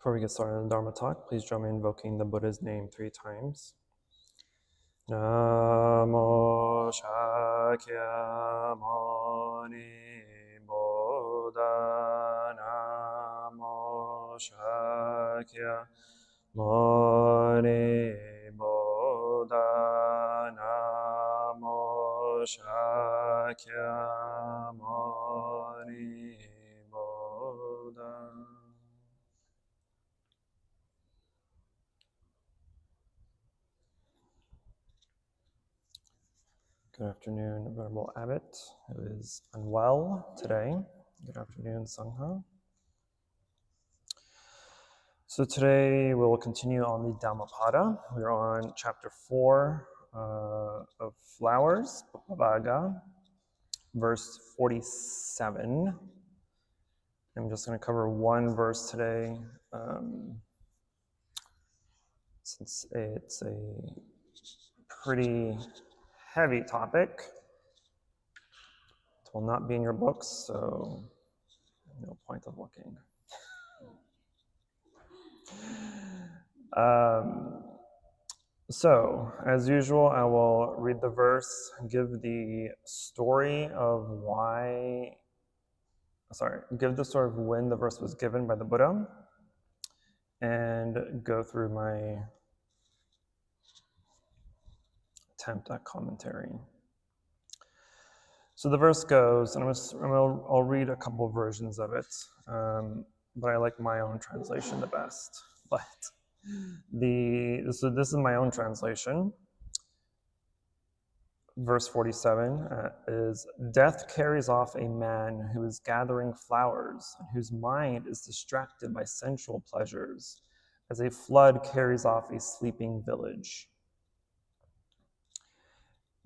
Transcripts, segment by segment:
Before we get started on the Dharma talk, please join me in invoking the Buddha's name 3 times. Namo Shakyamuni Buddha. Namo Shakyamuni Buddha. Namo Shakyamuni Buddha. Good afternoon, Venerable Abbot, who is unwell today. Good afternoon, Sangha. So today we will continue on the Dhammapada. We're on chapter 4 of Flowers, Bhavaga, verse 47. I'm just going to cover one verse today, since it's a pretty heavy topic. It will not be in your books, so no point of looking. So, as usual, I will read the verse, give the story of when the verse was given by the Buddha, and go through my attempt at commentary. So the verse goes, and I'll read a couple of versions of it, but I like my own translation the best. So this is my own translation. Verse 47 is, "Death carries off a man who is gathering flowers, and whose mind is distracted by sensual pleasures, as a flood carries off a sleeping village."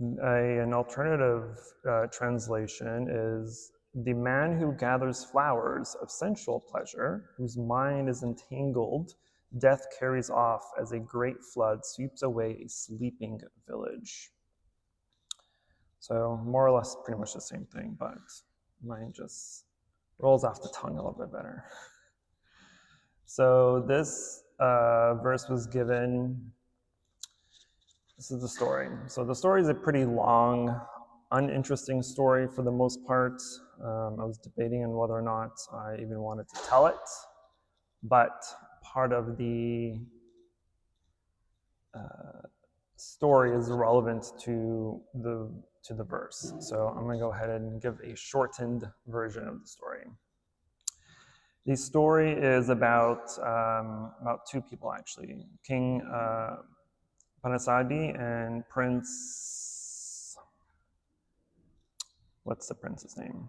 An alternative translation is, "The man who gathers flowers of sensual pleasure, whose mind is entangled, death carries off as a great flood sweeps away a sleeping village." So more or less pretty much the same thing, but mine just rolls off the tongue a little bit better. So this verse was given. This is the story. So the story is a pretty long, uninteresting story for the most part. I was debating on whether or not I even wanted to tell it, but part of the story is relevant to the verse. So I'm going to go ahead and give a shortened version of the story. The story is about two people, actually. King Panasadi and Prince, what's the prince's name?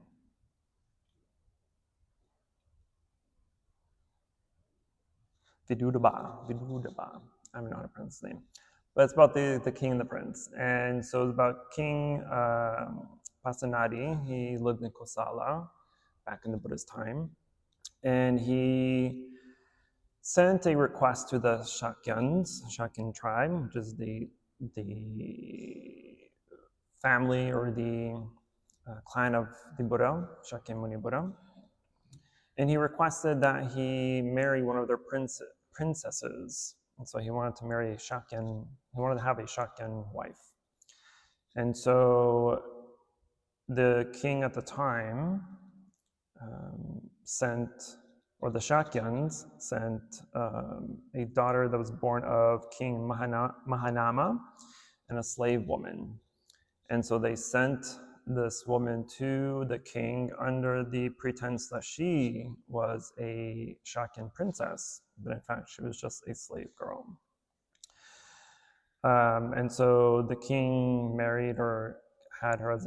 Vidudaba. I don't know how to pronounce his name. But it's about the king and the prince. And so it's about King Pasenadi. He lived in Kosala back in the Buddha's time. And he sent a request to the Shakyan tribe, which is the family or the clan of the Buddha, Shakyamuni Buddha. And he requested that he marry one of their princesses. And so he wanted to marry he wanted to have a Shakyan wife. And so the king at the time the Shakyans sent a daughter that was born of King Mahanama and a slave woman. And so they sent this woman to the king under the pretense that she was a Shakyan princess, but in fact she was just a slave girl. And so the king married her, had her as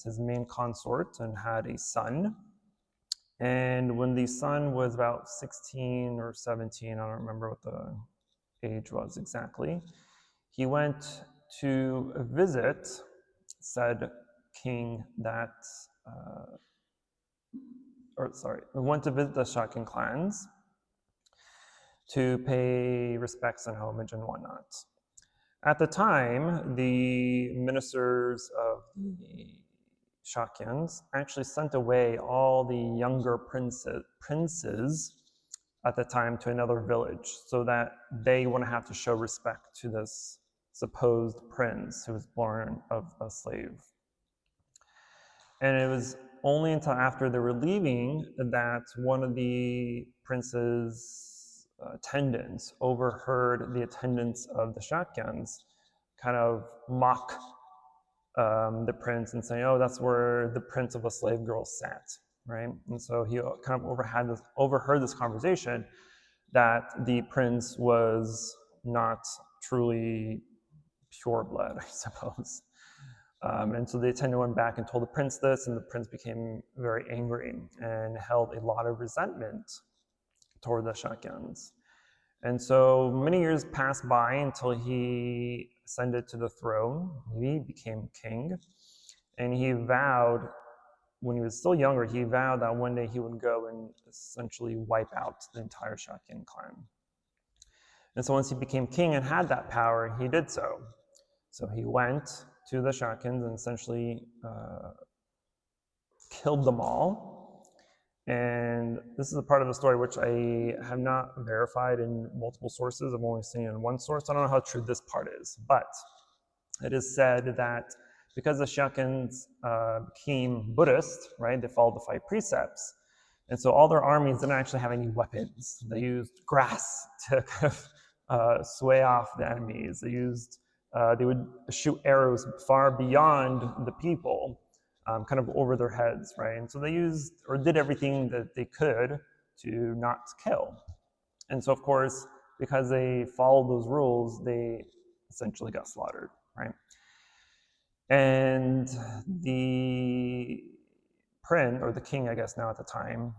his main consort, and had a son. And when the son was about 16 or 17, I don't remember what the age was exactly, he went to visit said king went to visit the Shakyan clans to pay respects and homage and whatnot. At the time, the ministers of the Shakyans actually sent away all the younger princes at the time to another village so that they wouldn't have to show respect to this supposed prince who was born of a slave. And it was only until after they were leaving that one of the prince's attendants overheard the attendants of the Shakyans kind of mock the prince and say, oh, that's where the prince of a slave girl sat, right? And so he kind of overheard this conversation that the prince was not truly pure blood, I suppose. And so the attendant went back and told the prince this, and the prince became very angry and held a lot of resentment toward the Shakyans. And so many years passed by until he ascended to the throne. He became king, and he vowed, when he was still younger, he vowed that one day he would go and essentially wipe out the entire Shakyan clan. And so once he became king and had that power, he did so. So he went to the Shakyans and essentially killed them all. And this is a part of the story which I have not verified in multiple sources. I've only seen it in one source. I don't know how true this part is, but it is said that because the Shakyans became Buddhist, right, they followed the 5 precepts. And so all their armies didn't actually have any weapons. They used grass to kind of sway off the enemies. They would shoot arrows far beyond the people, kind of over their heads, right? And so they used or did everything that they could to not kill. And so, of course, because they followed those rules, they essentially got slaughtered, right? And the prince, or the king, I guess now at the time,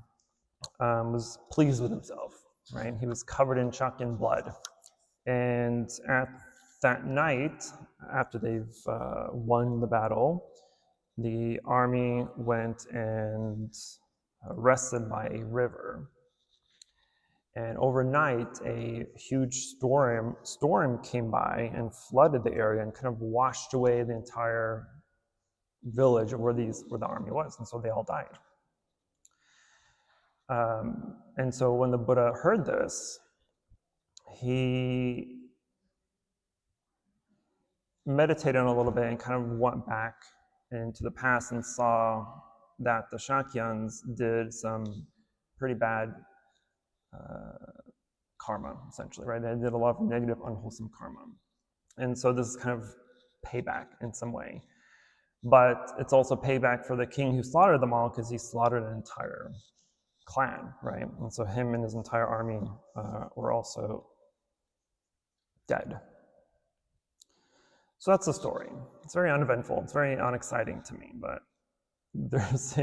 was pleased with himself, right? He was covered in Shakyan blood. And at that night, after they've won the battle, the army went and rested by a river. And overnight, a huge storm came by and flooded the area and kind of washed away the entire village where the army was. And so they all died. And so when the Buddha heard this, he meditated on it a little bit and kind of went back into the past and saw that the Shakyans did some pretty bad karma, essentially, right? They did a lot of negative, unwholesome karma. And so this is kind of payback in some way. But it's also payback for the king who slaughtered them all, because he slaughtered an entire clan, right? And so him and his entire army were also dead. So that's the story. It's very uneventful. It's very unexciting to me, but there's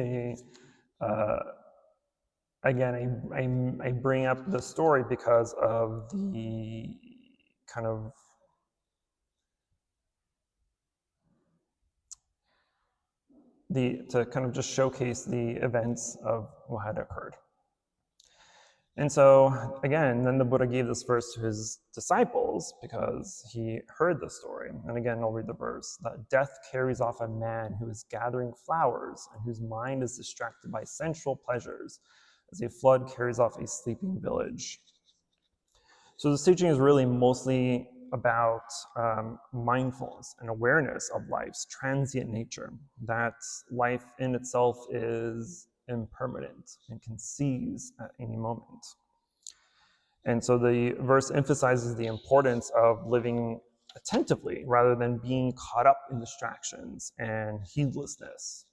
again, I bring up the story because of the kind of to kind of just showcase the events of what had occurred. And so, again, then the Buddha gave this verse to his disciples because he heard the story. And again, I'll read the verse, that death carries off a man who is gathering flowers and whose mind is distracted by sensual pleasures, as a flood carries off a sleeping village. So this teaching is really mostly about mindfulness and awareness of life's transient nature, that life in itself is impermanent and can cease at any moment. And so the verse emphasizes the importance of living attentively rather than being caught up in distractions and heedlessness.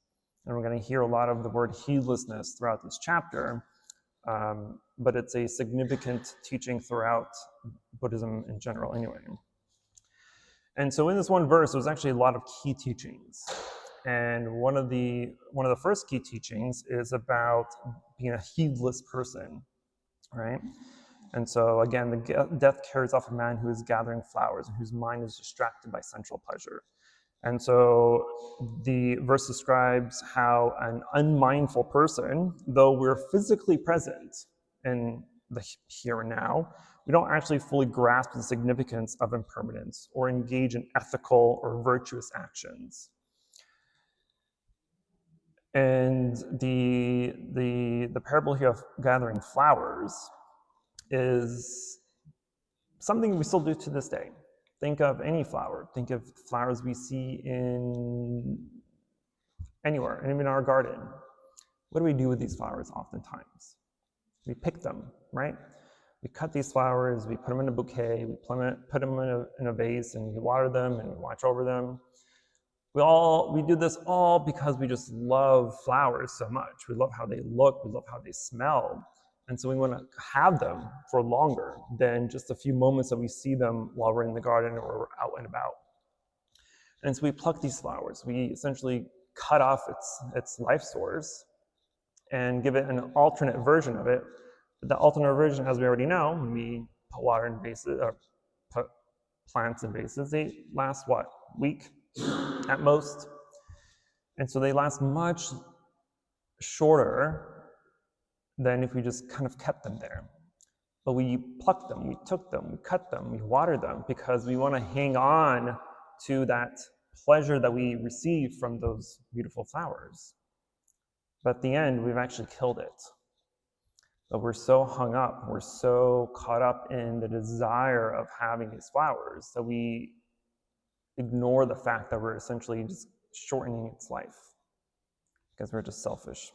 And we're going to hear a lot of the word heedlessness throughout this chapter, but it's a significant teaching throughout Buddhism in general anyway. And so in this one verse, there's actually a lot of key teachings. And one of the first key teachings is about being a heedless person, right? And so again, the death carries off a man who is gathering flowers and whose mind is distracted by sensual pleasure. And so the verse describes how an unmindful person, though we're physically present in the here and now, we don't actually fully grasp the significance of impermanence or engage in ethical or virtuous actions. And the parable here of gathering flowers is something we still do to this day. Think of any flower. Think of flowers we see in anywhere, and even in our garden. What do we do with these flowers oftentimes? We pick them, right? We cut these flowers, we put them in a bouquet, we put them in a vase, and we water them and we watch over them. We do this all because we just love flowers so much. We love how they look, we love how they smell. And so we want to have them for longer than just a few moments that we see them while we're in the garden or we're out and about. And so we pluck these flowers. We essentially cut off its life source and give it an alternate version of it. But the alternate version, as we already know, when we put water in vases, or put plants in vases, they last what? Week at most. And so they last much shorter than if we just kind of kept them there. But we plucked them, we took them, we cut them, we watered them because we want to hang on to that pleasure that we receive from those beautiful flowers. But at the end, we've actually killed it. But we're so hung up, we're so caught up in the desire of having these flowers that we ignore the fact that we're essentially just shortening its life because we're just selfish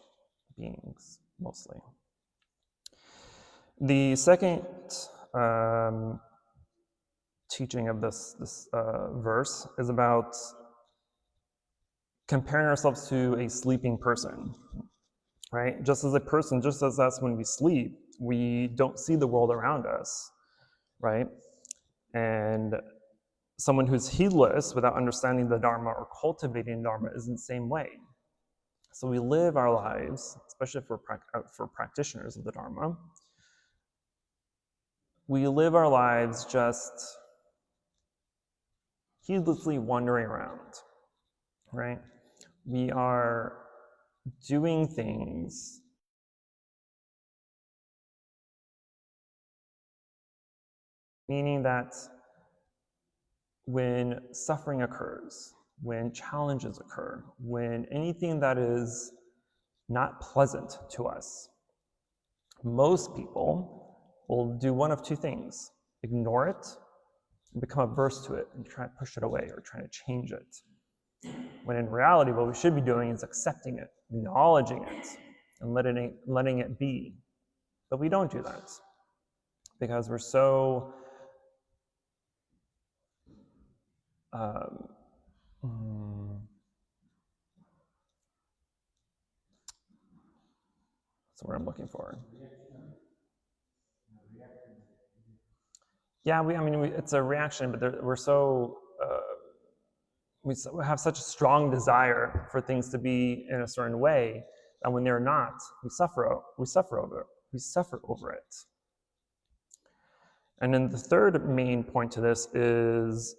beings, mostly. The second teaching of this verse is about comparing ourselves to a sleeping person, right? Just as us when we sleep, we don't see the world around us, right? And someone who's heedless without understanding the Dharma or cultivating Dharma is in the same way. So we live our lives, especially for practitioners of the Dharma, we live our lives just heedlessly wandering around, right? We are doing things meaning that when suffering occurs, when challenges occur, when anything that is not pleasant to us, most people will do one of two things: ignore it and become averse to it and try to push it away or try to change it. When in reality, what we should be doing is accepting it, acknowledging it, and letting it be. But we don't do that because we're so that's what I'm looking for. Yeah, it's a reaction, but we have such a strong desire for things to be in a certain way that when they're not, we suffer over it. And then the third main point to this is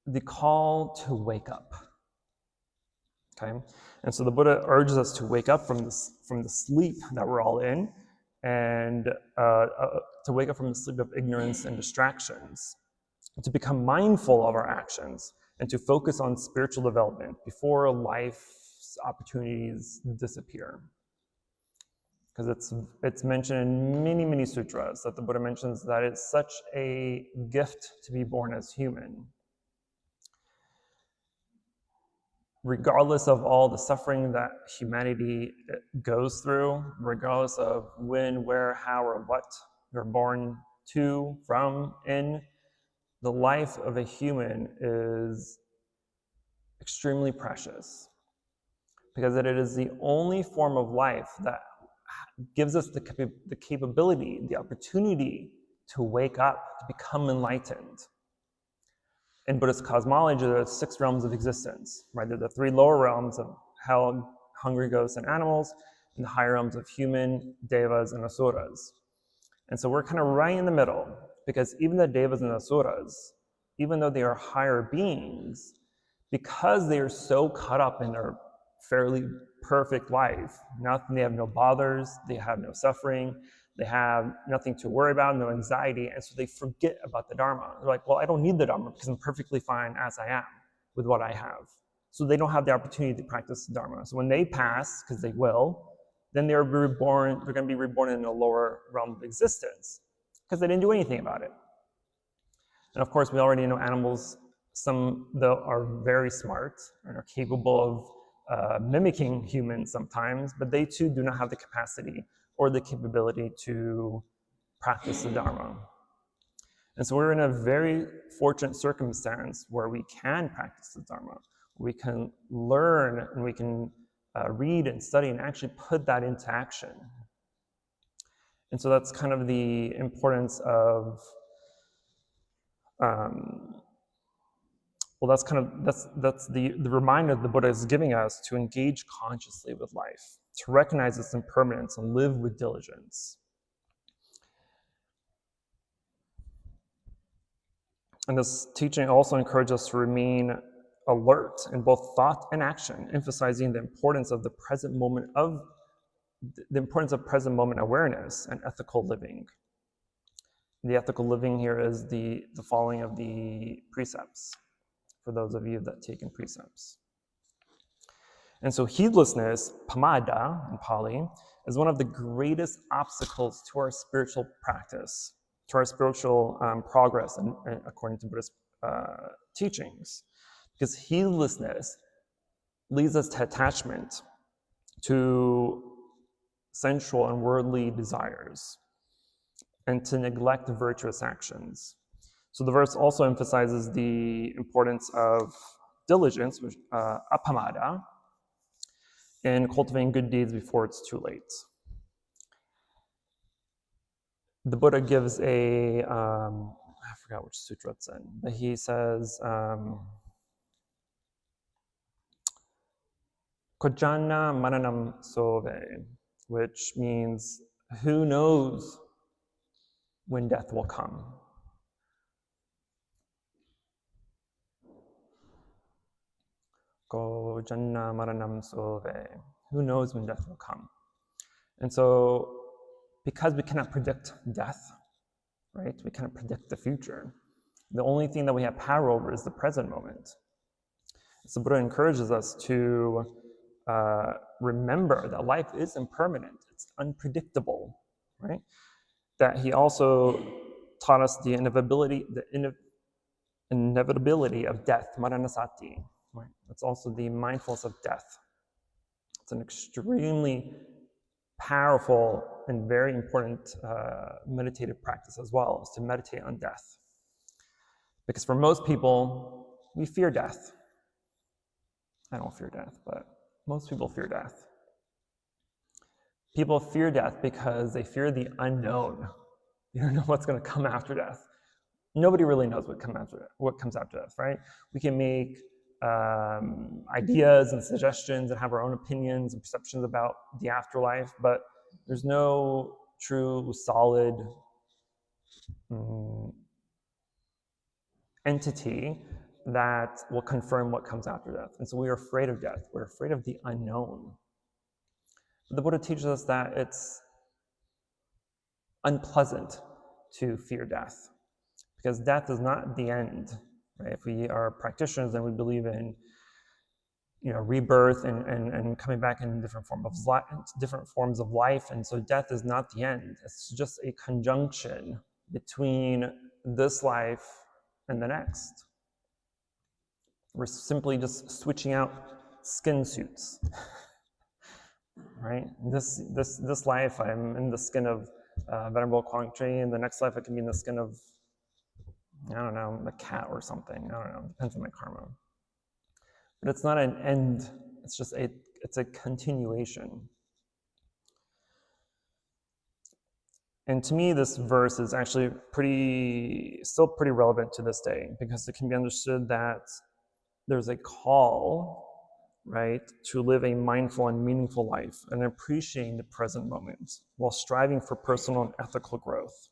the call to wake up. Okay, and so the Buddha urges us to wake up from the sleep that we're all in, and to wake up from the sleep of ignorance and distractions, to become mindful of our actions, and to focus on spiritual development before life's opportunities disappear. Because it's mentioned in many, many sutras that the Buddha mentions that it's such a gift to be born as human. Regardless of all the suffering that humanity goes through, regardless of when, where, how, or what you're born to, from, in, the life of a human is extremely precious because it is the only form of life that gives us the capability, the opportunity to wake up, to become enlightened. In Buddhist cosmology, there are 6 realms of existence, right? There are the 3 lower realms of hell, hungry ghosts, and animals, and the higher realms of human, devas, and asuras. And so we're kind of right in the middle, because even the devas and asuras, even though they are higher beings, because they are so caught up in their fairly perfect life, they have no bothers, they have no suffering, they have nothing to worry about, no anxiety, and so they forget about the Dharma. They're like, well, I don't need the Dharma because I'm perfectly fine as I am with what I have. So they don't have the opportunity to practice the Dharma. So when they pass, because they will, then they're going to be reborn in a lower realm of existence, because they didn't do anything about it. And of course, we already know animals, some though are very smart and are capable of mimicking humans sometimes, but they too do not have the capacity or the capability to practice the Dharma. And so we're in a very fortunate circumstance where we can practice the Dharma. We can learn and we can read and study and actually put that into action. And so that's kind of the importance of that's the reminder the Buddha is giving us to engage consciously with life, to recognize its impermanence and live with diligence. And this teaching also encourages us to remain alert in both thought and action, emphasizing the importance of present moment awareness and ethical living. The ethical living here is the following of the precepts, for those of you that take in precepts. And so heedlessness, pamada in Pali, is one of the greatest obstacles to our spiritual practice, to our spiritual progress, and according to Buddhist teachings. Because heedlessness leads us to attachment to sensual and worldly desires, and to neglect virtuous actions. So the verse also emphasizes the importance of diligence, which apamada, in cultivating good deeds before it's too late. The Buddha gives I forgot which sutra it's in, but he says, Kojana mananam sove, which means, who knows when death will come? Kojana maranam sove, who knows when death will come? And so, because we cannot predict death, right? We cannot predict the future. The only thing that we have power over is the present moment. So Buddha encourages us to remember that life is impermanent, it's unpredictable, right? That he also taught us the inevitability of death, maranasati, right? It's also the mindfulness of death. It's an extremely powerful and very important meditative practice as well, is to meditate on death. Because for most people, we fear death. I don't fear death, but most people fear death. People fear death because they fear the unknown. You don't know what's going to come after death. Nobody really knows what comes after death, right? We can make ideas and suggestions and have our own opinions and perceptions about the afterlife, but there's no true, solid entity that will confirm what comes after death. And so we are afraid of death. We're afraid of the unknown. But the Buddha teaches us that it's unpleasant to fear death, because death is not the end. Right? If we are practitioners and we believe in, rebirth and coming back in different forms of life, and so death is not the end. It's just a conjunction between this life and the next. We're simply just switching out skin suits, right? This life, I'm in the skin of Venerable Quang, and the next life I can be in the skin of, I don't know, a cat or something. I don't know, depends on my karma. But it's not an end, it's a continuation. And to me, this verse is actually still pretty relevant to this day, because it can be understood that there's a call, right, to live a mindful and meaningful life and appreciating the present moment while striving for personal and ethical growth.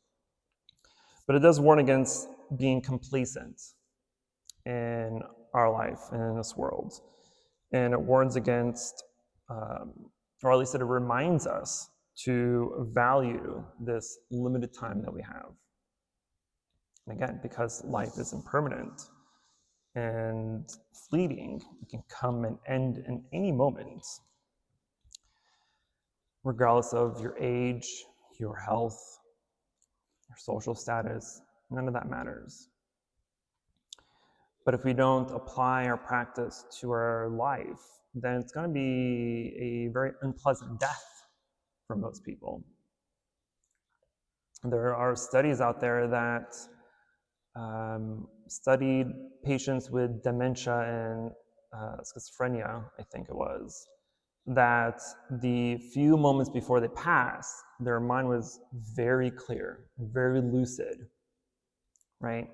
But it does warn against being complacent in our life and in this world. And it warns against, or at least it reminds us to value this limited time that we have. And again, because life is impermanent and fleeting, it can come and end in any moment, regardless of your age, your health, your social status, none of that matters. But if we don't apply our practice to our life, then it's going to be a very unpleasant death for most people. There are studies out there that studied patients with dementia and schizophrenia, I think it was, that the few moments before they pass, their mind was very clear, very lucid, right?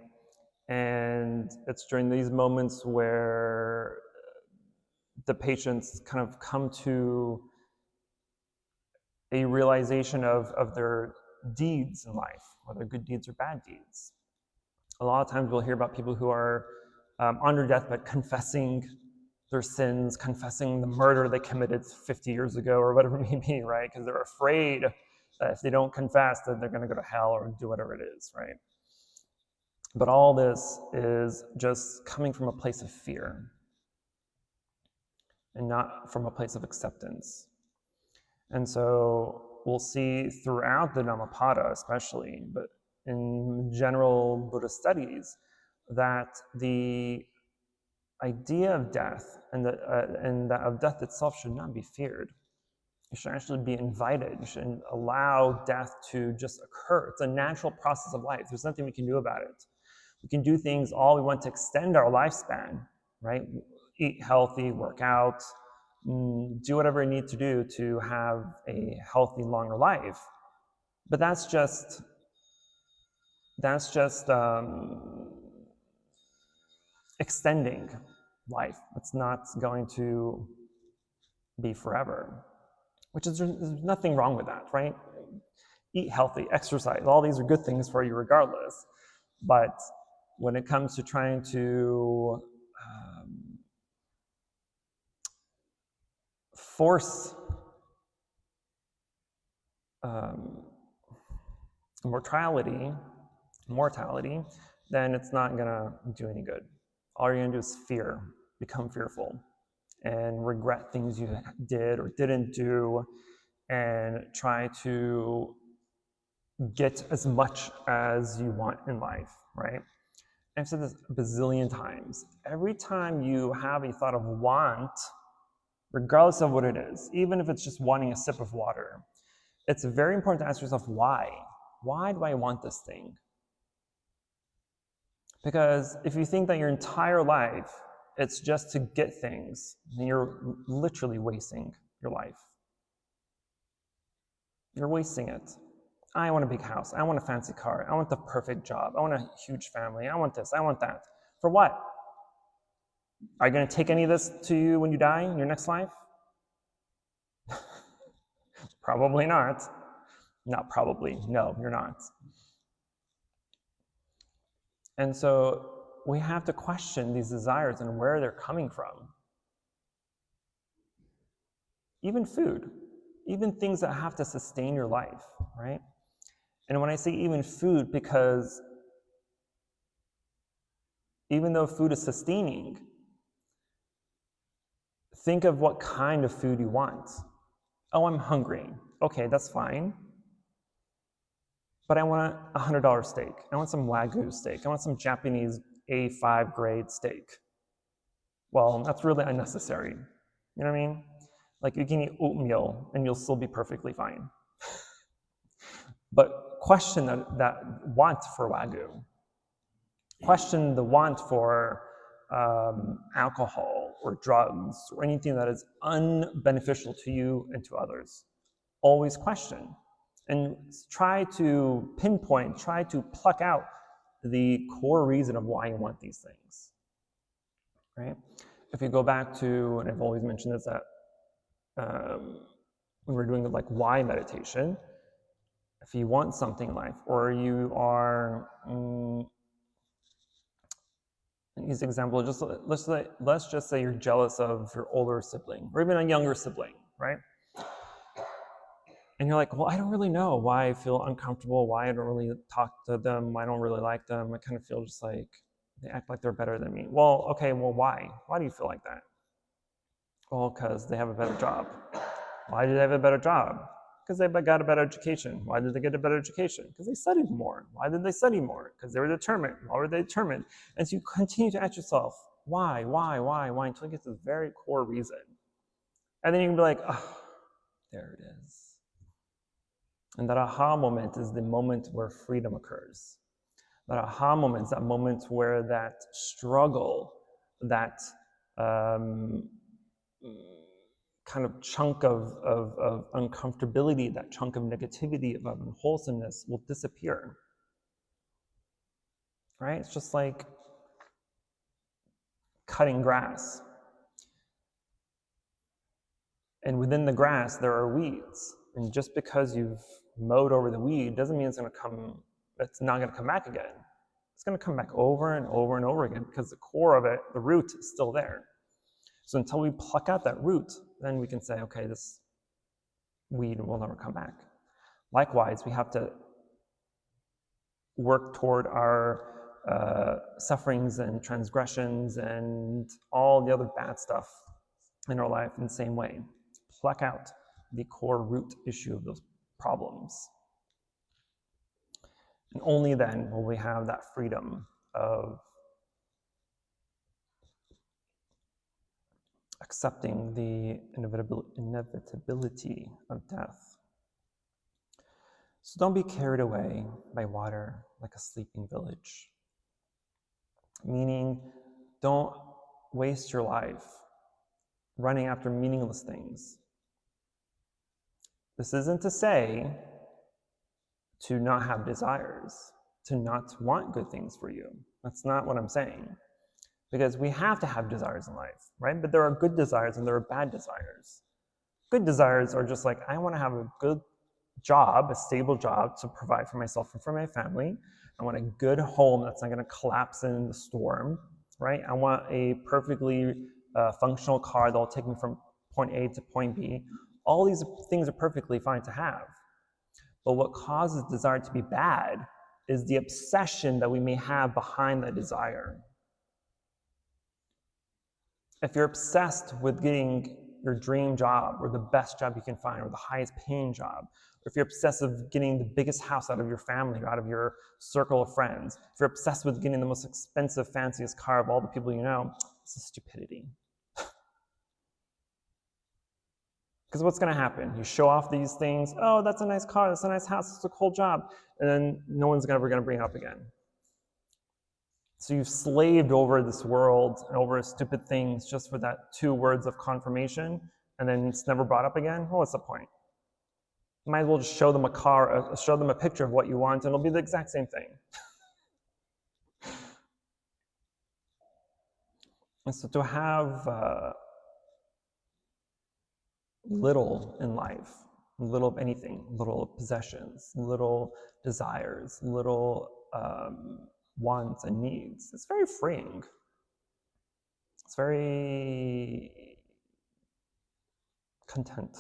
And it's during these moments where the patients kind of come to a realization of their deeds in life, whether good deeds or bad deeds. A lot of times we'll hear about people who are on their deathbed confessing their sins, confessing the murder they committed 50 years ago or whatever it may be, right? Because they're afraid that if they don't confess, that they're going to go to hell or do whatever it is, right? But all this is just coming from a place of fear and not from a place of acceptance. And so we'll see throughout the Dhammapada especially, but in general Buddhist studies, that the idea of death and that of death itself should not be feared. You should actually be invited. You should allow death to just occur. It's a natural process of life. There's nothing we can do about it. We can do things all we want to extend our lifespan, right? Eat healthy, work out, do whatever we need to do to have a healthy, longer life. But that's just extending life. It's not going to be forever, which is, there's nothing wrong with that, right? Eat healthy, exercise, all these are good things for you regardless. But when it comes to trying to force mortality, then it's not gonna do any good. All you're gonna do is fear, become fearful, and regret things you did or didn't do, and try to get as much as you want in life, right? I've said this a bazillion times. Every time you have a thought of want, regardless of what it is, even if it's just wanting a sip of water, it's very important to ask yourself, why? Why do I want this thing? Because if you think that your entire life, it's just to get things, then you're literally wasting your life. You're wasting it. I want a big house. I want a fancy car. I want the perfect job. I want a huge family. I want this. I want that. For what? Are you going to take any of this to you when you die in your next life? Probably not. Not probably. No, you're not. And so we have to question these desires and where they're coming from. Even food, even things that have to sustain your life, right? And when I say even food, because even though food is sustaining, think of what kind of food you want. Oh, I'm hungry. Okay, that's fine. But I want a $100 steak. I want some Wagyu steak. I want some Japanese A5 grade steak. Well, that's really unnecessary. You know what I mean? Like you can eat oatmeal and you'll still be perfectly fine. But question that want for Wagyu. Question the want for alcohol or drugs or anything that is unbeneficial to you and to others. Always question. And try to pinpoint, try to pluck out the core reason of why you want these things, right? If you go back to, and I've always mentioned this, that when we're doing like why meditation, if you want something in life, or you are, use example, just let's just say you're jealous of your older sibling, or even a younger sibling, right? And you're like, well, I don't really know why I feel uncomfortable, why I don't really talk to them, why I don't really like them. I kind of feel just like they act like they're better than me. Well, okay, well, why? Why do you feel like that? Well, because they have a better job. Why do they have a better job? Because they got a better education. Why did they get a better education? Because they studied more. Why did they study more? Because they were determined. Why were they determined? And so you continue to ask yourself, why, until you get to the very core reason. And then you can be like, oh, there it is. And that aha moment is the moment where freedom occurs. That aha moment is that moment where that struggle, that kind of chunk of uncomfortability, that chunk of negativity, of unwholesomeness will disappear. Right? It's just like cutting grass. And within the grass, there are weeds. And just because you've mowed over the weed doesn't mean it's not going to come back again. It's going to come back over and over and over again because the core of it, the root, is still there. So until we pluck out that root, then we can say, okay, this weed will never come back. Likewise, we have to work toward our sufferings and transgressions and all the other bad stuff in our life in the same way. Pluck out the core root issue of those problems. And only then will we have that freedom of accepting the inevitability of death. So don't be carried away by water like a sleeping village. Meaning, don't waste your life running after meaningless things. This isn't to say to not have desires, to not want good things for you. That's not what I'm saying. Because we have to have desires in life, right? But there are good desires and there are bad desires. Good desires are just like, I want to have a good job, a stable job to provide for myself and for my family. I want a good home that's not going to collapse in the storm, right? I want a perfectly functional car that will take me from point A to point B. All these things are perfectly fine to have. But what causes desire to be bad is the obsession that we may have behind that desire. If you're obsessed with getting your dream job or the best job you can find or the highest paying job, or if you're obsessed with getting the biggest house out of your family or out of your circle of friends, if you're obsessed with getting the most expensive, fanciest car of all the people you know, this is stupidity. Because what's going to happen? You show off these things. Oh, that's a nice car. That's a nice house. That's a cool job. And then no one's ever going to bring it up again. So you've slaved over this world and over stupid things just for that 2 words of confirmation, and then it's never brought up again. Well, what's the point? You might as well just show them a car, show them a picture of what you want, and it'll be the exact same thing. And so to have little in life, little of anything, little possessions, little desires, little wants and needs, it's very freeing. It's very content.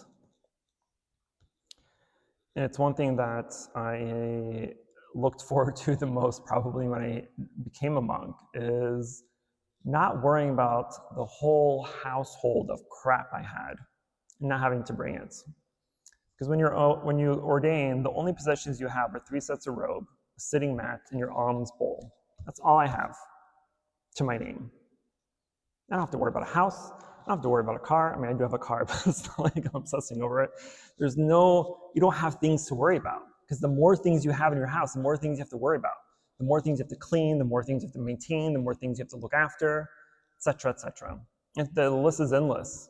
And it's one thing that I looked forward to the most probably when I became a monk, is not worrying about the whole household of crap I had and not having to bring it. Because when you ordain, the only possessions you have are 3 sets of robe, a sitting mat, and your alms bowl. That's all I have to my name. I don't have to worry about a house. I don't have to worry about a car. I mean, I do have a car, but it's not like I'm obsessing over it. You don't have things to worry about, because the more things you have in your house, the more things you have to worry about. The more things you have to clean, the more things you have to maintain, the more things you have to look after, etc., etc. And the list is endless.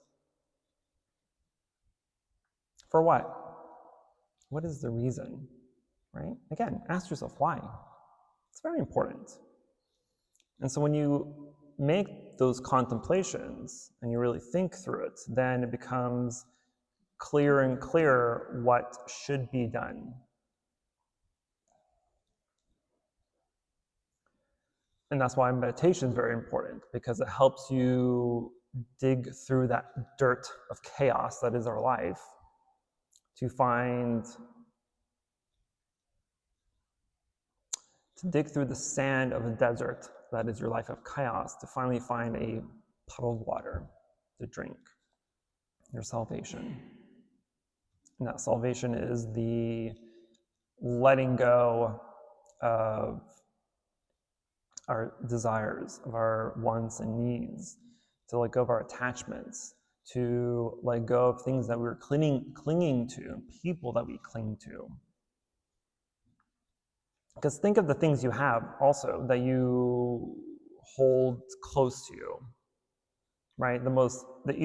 For what? What is the reason? Right? Again, ask yourself why. It's very important. And so when you make those contemplations and you really think through it, then it becomes clearer and clearer what should be done. And that's why meditation is very important, because it helps you dig through that dirt of chaos that is our life to dig through the sand of the desert that is your life of chaos, to finally find a puddle of water to drink, your salvation. And that salvation is the letting go of our desires, of our wants and needs, to let go of our attachments, to let go of things that we're clinging to, people that we cling to. Because think of the things you have also that you hold close to you, right? The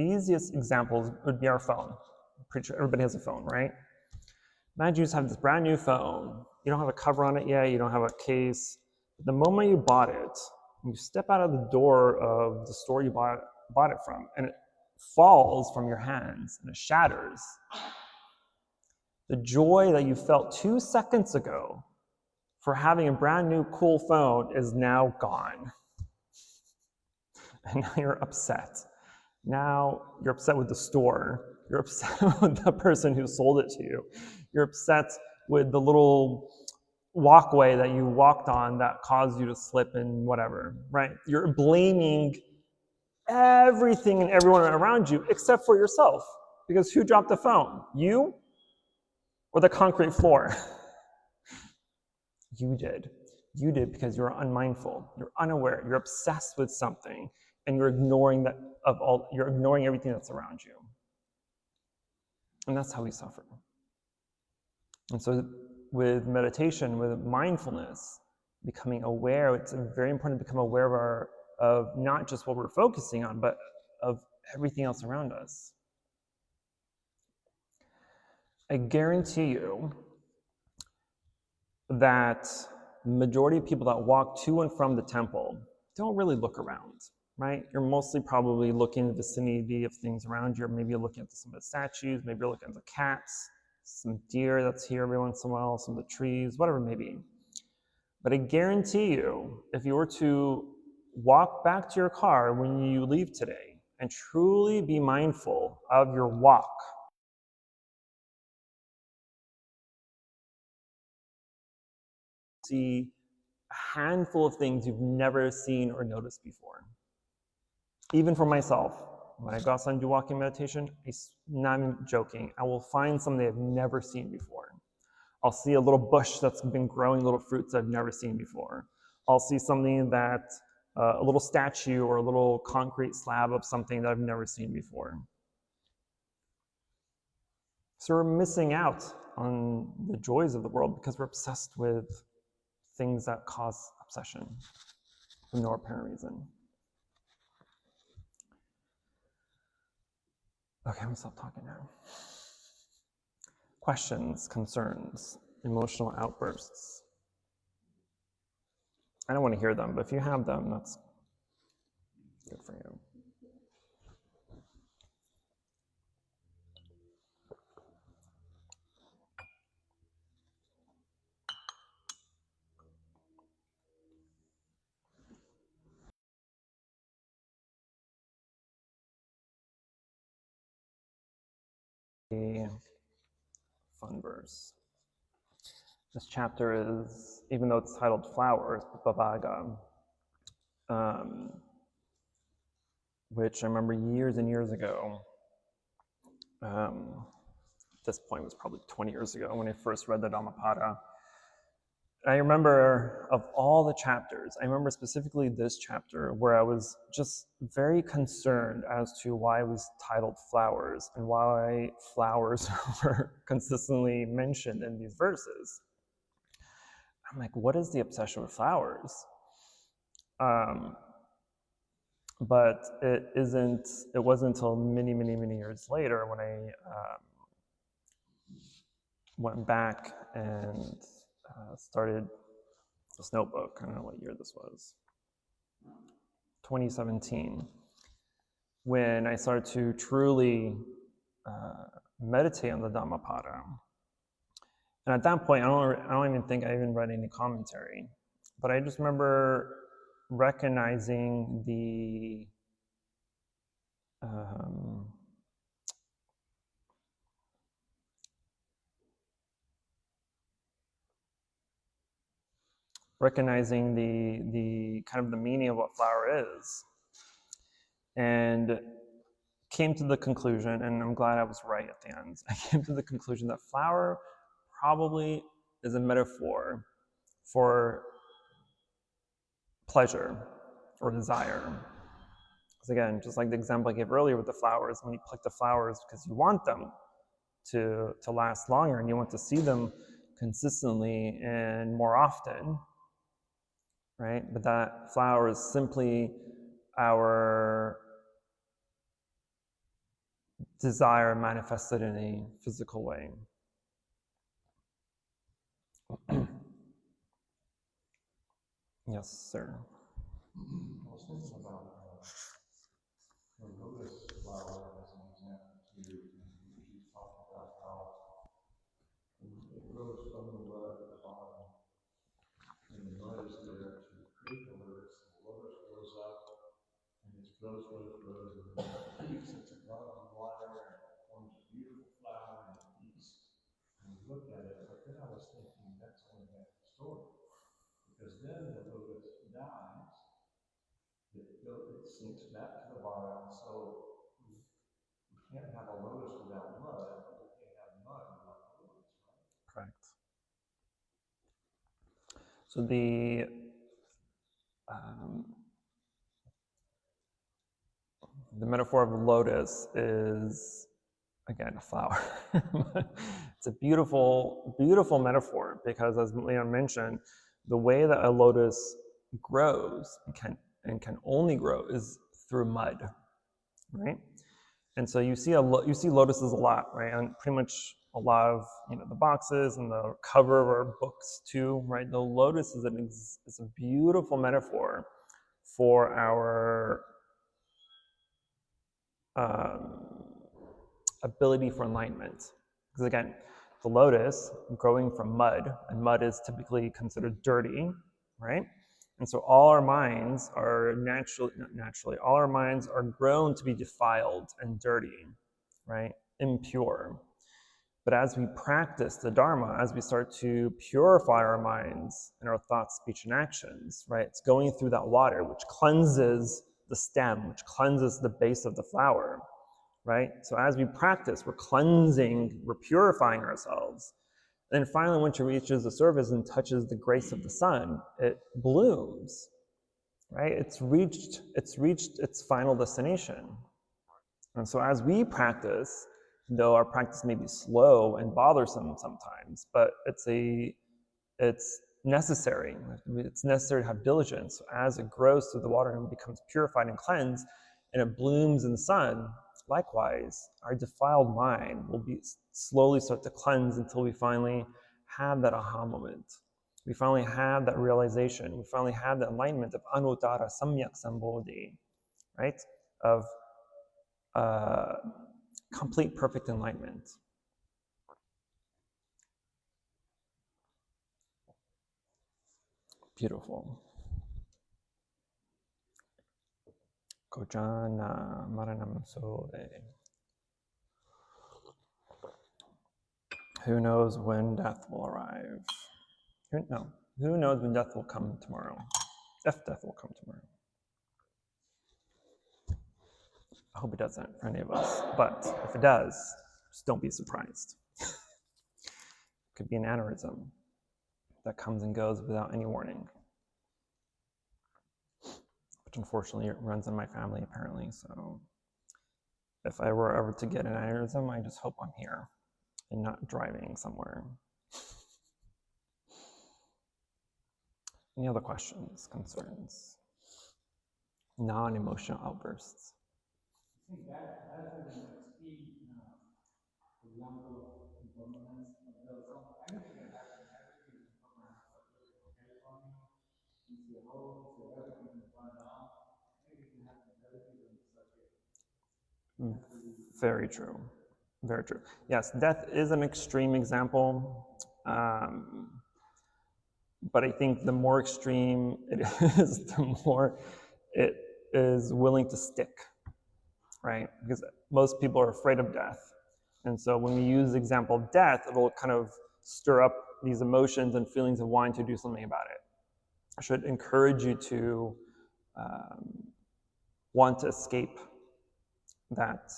easiest examples would be our phone. I'm pretty sure everybody has a phone, right? Imagine you just have this brand new phone. You don't have a cover on it yet. You don't have a case. The moment you bought it, you step out of the door of the store you bought it from, and it falls from your hands and it shatters. The joy that you felt 2 seconds ago for having a brand new cool phone is now gone. And now you're upset. Now you're upset with the store. You're upset with the person who sold it to you. You're upset with the little walkway that you walked on that caused you to slip and whatever, right? You're blaming everything and everyone around you except for yourself. Because who dropped the phone? You or the concrete floor? You did. You did because you're unmindful. You're unaware. You're obsessed with something, and you're ignoring you're ignoring everything that's around you. And that's how we suffer. And so with meditation, with mindfulness, becoming aware, it's very important to become aware of not just what we're focusing on, but of everything else around us. I guarantee you that the majority of people that walk to and from the temple don't really look around, right? You're mostly probably looking in the vicinity of things around you, or maybe you're looking at some of the statues, maybe you're looking at the cats, some deer that's here every once in a while, some of the trees, whatever it may be. But I guarantee you, if you were to walk back to your car when you leave today and truly be mindful of your walk, see a handful of things you've never seen or noticed before. Even for myself, when I go outside and do walking meditation, I'm not even joking, I will find something I've never seen before. I'll see a little bush that's been growing little fruits I've never seen before. I'll see something that, a little statue or a little concrete slab of something that I've never seen before. So we're missing out on the joys of the world because we're obsessed with things that cause obsession for no apparent reason. Okay, I'm gonna stop talking now. Questions, concerns, emotional outbursts. I don't want to hear them, but if you have them, that's good for you. A fun verse. This chapter is, even though it's titled Flowers, Bhavaga, which I remember years and years ago, at this point was probably 20 years ago when I first read the Dhammapada. I remember of all the chapters, I remember specifically this chapter where I was just very concerned as to why it was titled Flowers and why flowers were consistently mentioned in these verses. I'm like, what is the obsession with flowers? But it wasn't until many, many, many years later when I went back and started this notebook. I don't know what year this was. 2017, when I started to truly meditate on the Dhammapada. And at that point, I don't even think I even read any commentary, but I just remember recognizing the kind of the meaning of what flower is, and came to the conclusion, and I'm glad I was right at the end, I came to the conclusion that flower probably is a metaphor for pleasure or desire. Because again, just like the example I gave earlier with the flowers, when you pluck the flowers because you want them to last longer and you want to see them consistently and more often, right? But that flower is simply our desire manifested in a physical way. Yes, sir. I was thinking about the lotus flower as an example too. You talked about how it grows from the mud at the bottom, and the mud is there to create the lotus. The lotus grows up, and it grows, and then it peaks at the bottom of the water, and it forms a beautiful flower, and it peaks. And you look at it, but then I was thinking that's only half the story, because then the lotus dies. It sinks back to the bottom, so we can't have a lotus without mud, but we can't have mud without the lotus, right? Correct. So the metaphor of a lotus is, again, a flower. It's a beautiful, beautiful metaphor because, as Leon mentioned, the way that a lotus grows and can only grow is through mud, right? And so you see lotuses a lot, right? And pretty much a lot of the boxes and the cover of our books too, right? The lotus is a beautiful metaphor for our ability for enlightenment. Because again, the lotus growing from mud, and mud is typically considered dirty, right? And so all our minds are all our minds are grown to be defiled and dirty, right? Impure. But as we practice the Dharma, as we start to purify our minds and our thoughts, speech, and actions, right? It's going through that water, which cleanses the stem, which cleanses the base of the flower, right? So as we practice, we're cleansing, we're purifying ourselves. And then finally, once it reaches the surface and touches the grace of the sun, it blooms, right? It's reached its final destination. And so as we practice, though our practice may be slow and bothersome sometimes, but it's necessary. It's necessary to have diligence. So as it grows through the water and becomes purified and cleansed, and it blooms in the sun, likewise, our defiled mind will slowly start to cleanse until we finally have that aha moment. We finally have that realization. We finally have that enlightenment of anuttara samyak sambodhi, right? Of complete perfect enlightenment. Beautiful. Kojana maranam sode. Who knows when death will arrive? Who knows when death will come tomorrow? If death will come tomorrow. I hope it doesn't for any of us. But if it does, just don't be surprised. It could be an aneurysm that comes and goes without any warning. Which unfortunately runs in my family apparently. So if I were ever to get an aneurysm, I just hope I'm here and not driving somewhere. Any other questions, concerns? Non-emotional outbursts. I think that is an extreme example of impermanence. There was anything that happened, everything is impermanent. Like California, you see a hole, you see everything is burned down. Anything happens, everything is such a. Very true. Very true. Yes, death is an extreme example. But I think the more extreme it is, the more it is willing to stick, right? Because most people are afraid of death. And so when we use the example of death, it'll kind of stir up these emotions and feelings of wanting to do something about it. I should encourage you to want to escape that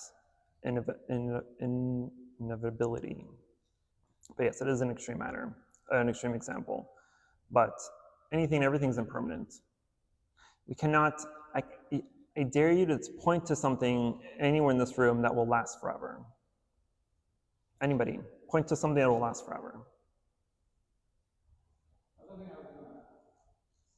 inevitability. But yes, it is an extreme matter, an extreme example. But everything's impermanent. We cannot, I dare you to point to something anywhere in this room that will last forever. Anybody, point to something that will last forever. Other thing I was going to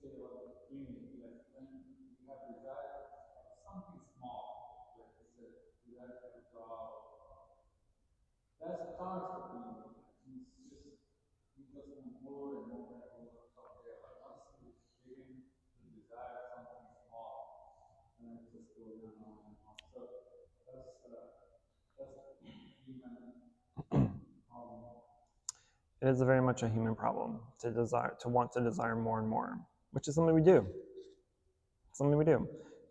say about the dreaming is that when you have desire of something small, like you said, desire to have a job, that starts the dreaming. You just want more and more and more stuff there. But once you begin to desire something small, and then it just goes on and on and on. So that's human problem. It is very much a human problem to want to desire more and more, which is something we do.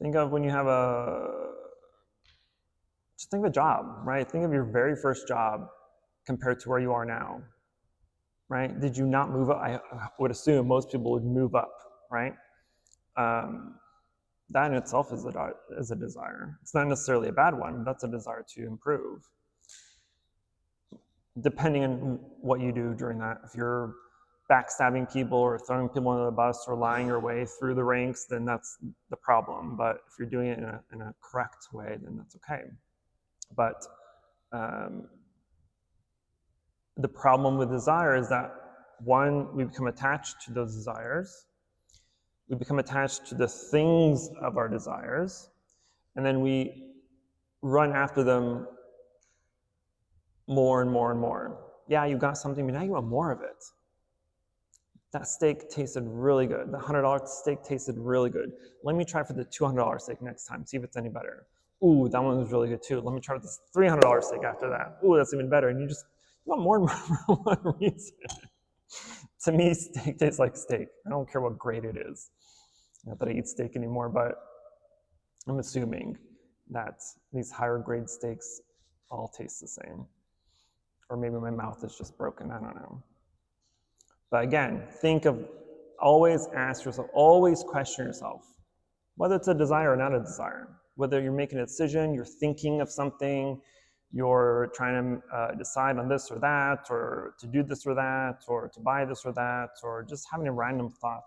Think of when you have just think of a job, right? Think of your very first job compared to where you are now, right? Did you not move up? I would assume most people would move up, right? That in itself is a desire. It's not necessarily a bad one, but that's a desire to improve. Depending on what you do during that, if you're backstabbing people or throwing people under the bus or lying your way through the ranks, then that's the problem. But if you're doing it in a correct way, then that's okay. But the problem with desire is that, one, we become attached to those desires. We become attached to the things of our desires, and then we run after them more and more and more. Yeah, you got something, but now you want more of it. That steak tasted really good. The $100 steak tasted really good. Let me try for the $200 steak next time, see if it's any better. Ooh, that one was really good too. Let me try this $300 steak after that. Ooh, that's even better. And you want more and more for one reason. To me, steak tastes like steak. I don't care what grade it is. Not that I eat steak anymore, but I'm assuming that these higher grade steaks all taste the same. Or maybe my mouth is just broken, I don't know. But again, always ask yourself, always question yourself, whether it's a desire or not a desire. Whether you're making a decision, you're thinking of something, you're trying to decide on this or that, or to do this or that, or to buy this or that, or just having a random thought.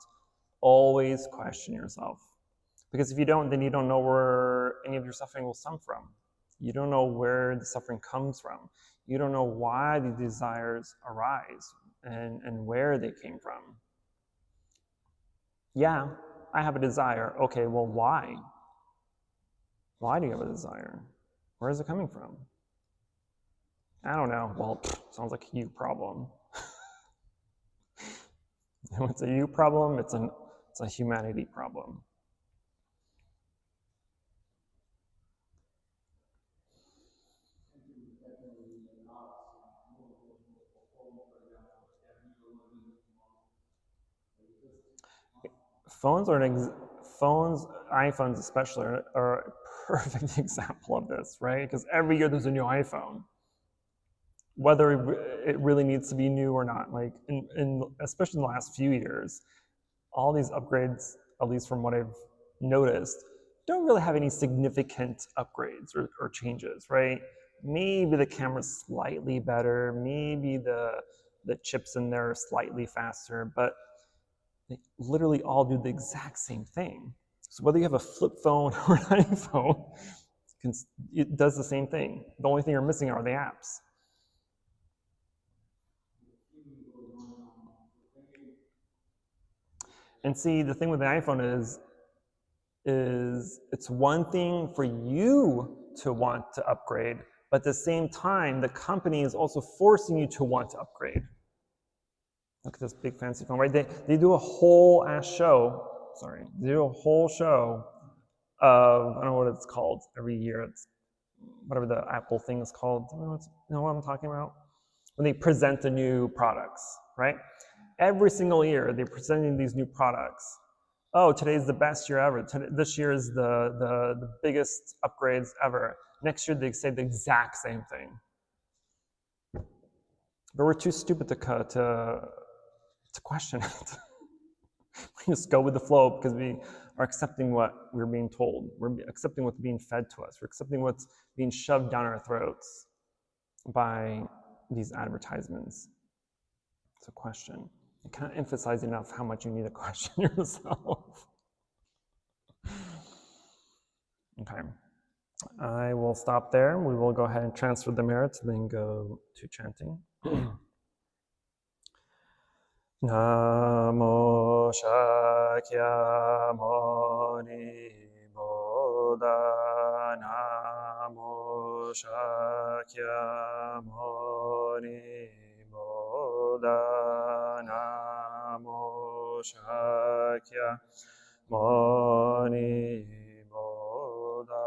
Always question yourself. Because if you don't, then you don't know where any of your suffering will stem from. You don't know where the suffering comes from. You don't know why the desires arise and where they came from. Yeah, I have a desire. Okay, well, why? Why do you have a desire? Where is it coming from? I don't know. Well, sounds like a you problem. If it's a you problem, it's a humanity problem. iPhones especially, are a perfect example of this, right? Because every year there's a new iPhone, whether it really needs to be new or not. Like, especially in the last few years, all these upgrades, at least from what I've noticed, don't really have any significant upgrades or changes, right? Maybe the camera's slightly better, maybe the chips in there are slightly faster, but they literally all do the exact same thing. So whether you have a flip phone or an iPhone, it does the same thing. The only thing you're missing are the apps. And see, the thing with the iPhone is it's one thing for you to want to upgrade, but at the same time, the company is also forcing you to want to upgrade. Look at this big fancy phone, right? They do a whole show of, I don't know what it's called every year. It's whatever the Apple thing is called. You know what I'm talking about? When they present the new products, right? Every single year, they're presenting these new products. Oh, today's the best year ever. This year is the biggest upgrades ever. Next year, they say the exact same thing. But we're too stupid to question it. We just go with the flow because we are accepting what we're being told. We're accepting what's being fed to us. We're accepting what's being shoved down our throats by these advertisements. It's a question. I can't emphasize enough how much you need to question yourself. Okay. I will stop there. We will go ahead and transfer the merits and then go to chanting. Namo Shakyamuni Buddha Namo Shakyamuni Buddha Namo Shakyamuni Buddha.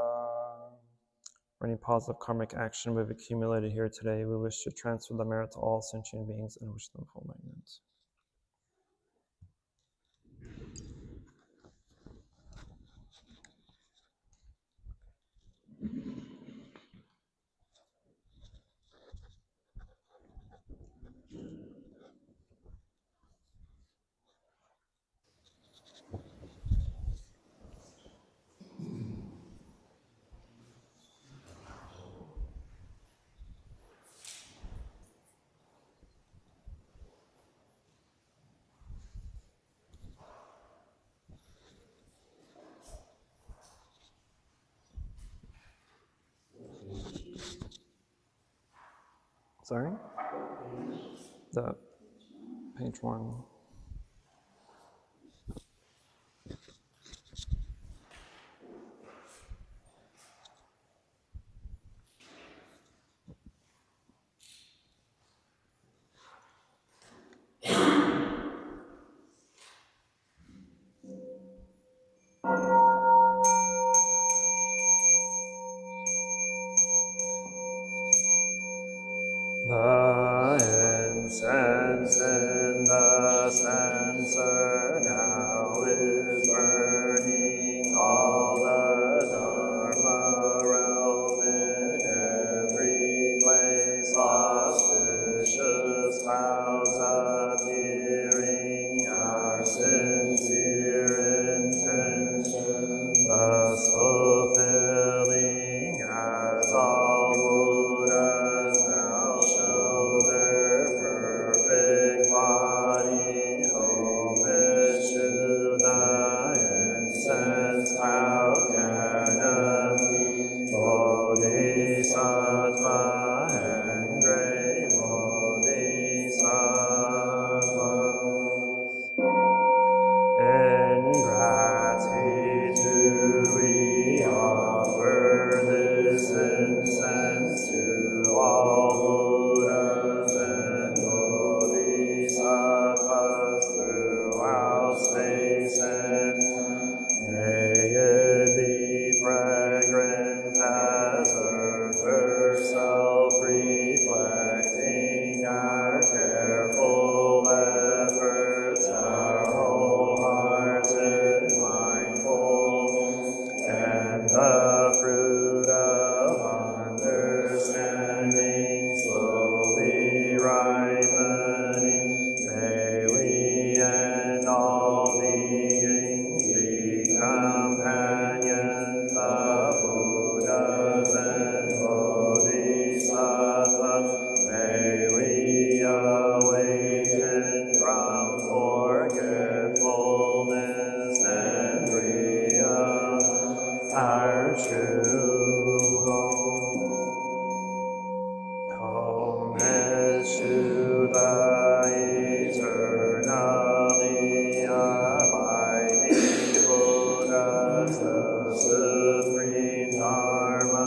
For any positive karmic action we've accumulated here today, we wish to transfer the merit to all sentient beings and wish them full enlightenment. Sorry? The page 1. The incense in the censer now is burning, all the Dharma realm in every place, auspicious clouds appearing, our sincere intention, thus fulfilling as all Buddhas now show their perfect body. Homage to the incense cloud canopy, Bodhisattva and great Bodhisattvas. In gratitude we offer this incense to all Buddhas and Bodhisattvas throughout space and may it be fragrant as earth herself, reflecting our careful efforts, our wholehearted, mindful, and the fruit of understanding slowly ripening. May we and all beings be companions of Buddhas and Bodhisattvas. May we awaken from forgetfulness and realize our true home. Homage to the eternally abiding Buddhas, the supreme Dharma,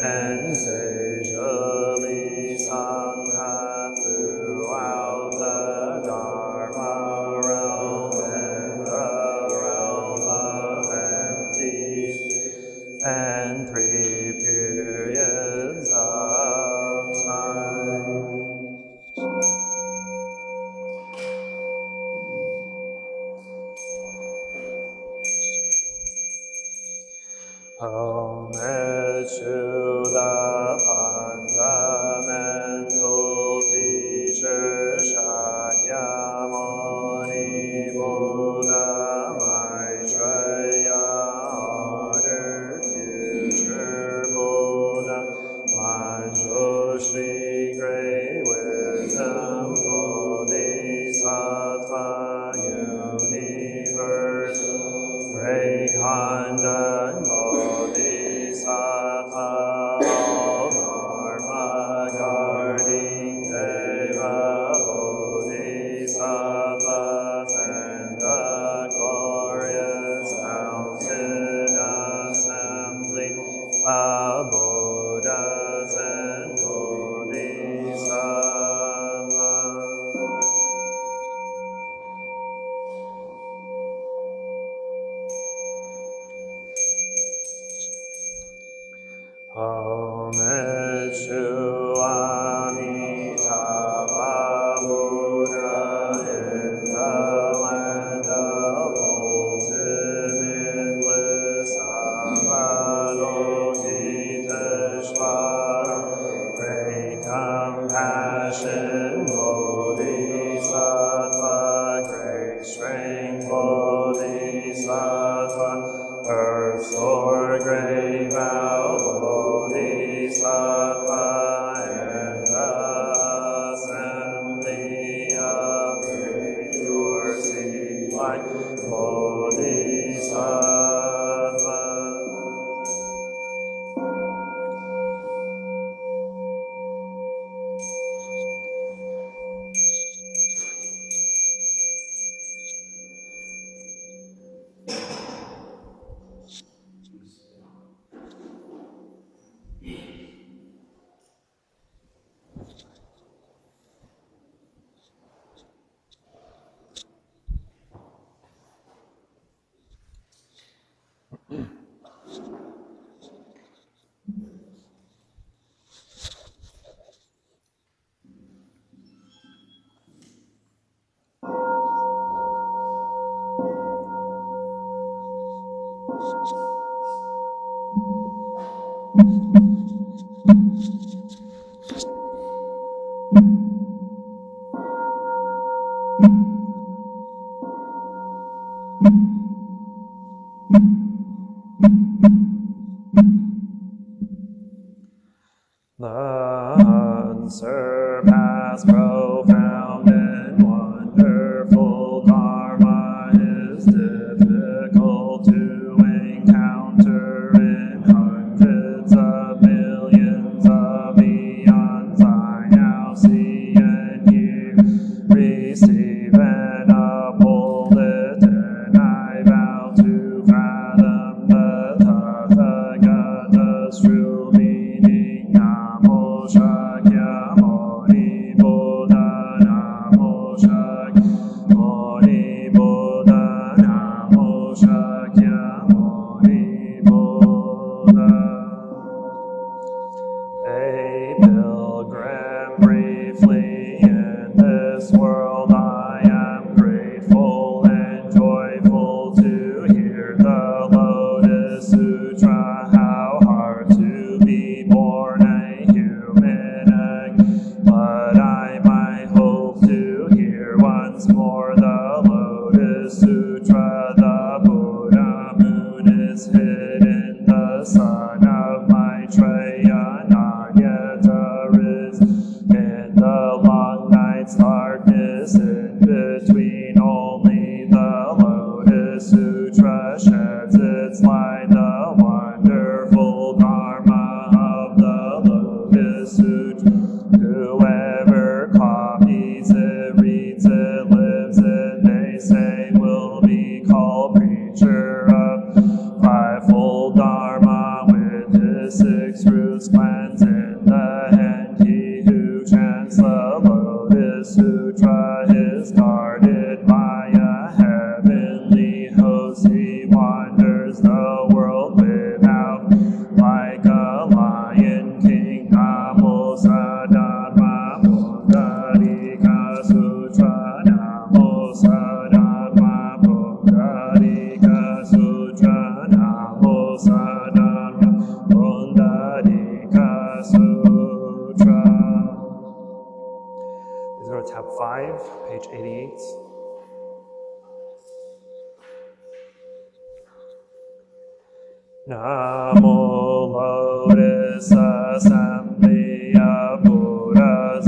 and sagely Sangha throughout the Dharma realm and the realm of empty and 3 periods of time. Homage to the fundamental great wisdom, Bodhisattva universal, great conduct, Bodhisattva, all Dharma guarding Deva, Bodhisattva, and the glorious mountain assembly of Buddhas and Bodhisattvas. Homage to Amitabha Buddha in the land of ultimate bliss, Avalokiteshvara, great compassion, Bodhisattva, great strength, Bodhisattva, earth's Lord, great vow, Bodhisattva, and the assembly of great pure sea light, Bodhisattva. The unsurpassed, profound, and wonderful Dharma is difficult to encounter in hundreds of millions of eons. I now see and hear, receive and uphold it, and I vow to fathom the Tathagata's true meaning. Namo Shakyamuni Buddha, Namo Shakyamuni Buddha, Namo Shakyamuni Buddha. A pilgrim briefly in this world, I am grateful and joyful to hear the Lotus Sutra. How hard to be born a human egg, but I might hope to hear once more the Lotus Sutra. The Buddha moon is hidden, the son of Maitreya not yet arisen. In the long night's darkness, in between only the Lotus Sutra sheds its light. The wonderful Dharma of the Lotus Sutra. Whoever copies it, reads it, lives it, they say will be called preacher of fivefold Dharma with his 6 roots cleansed in the hand. He who chants the Lotus Sutra is guarded by a heavenly host. He wanders the world without, like a lion king. Namo Sadharma Bodharika Sutra, Namo Sadharma Bodharika Sutra, Namo Sadharma Bodharika Sutra. Please go to tab 5, page 88. Namo Lotus Assembly of Buddhas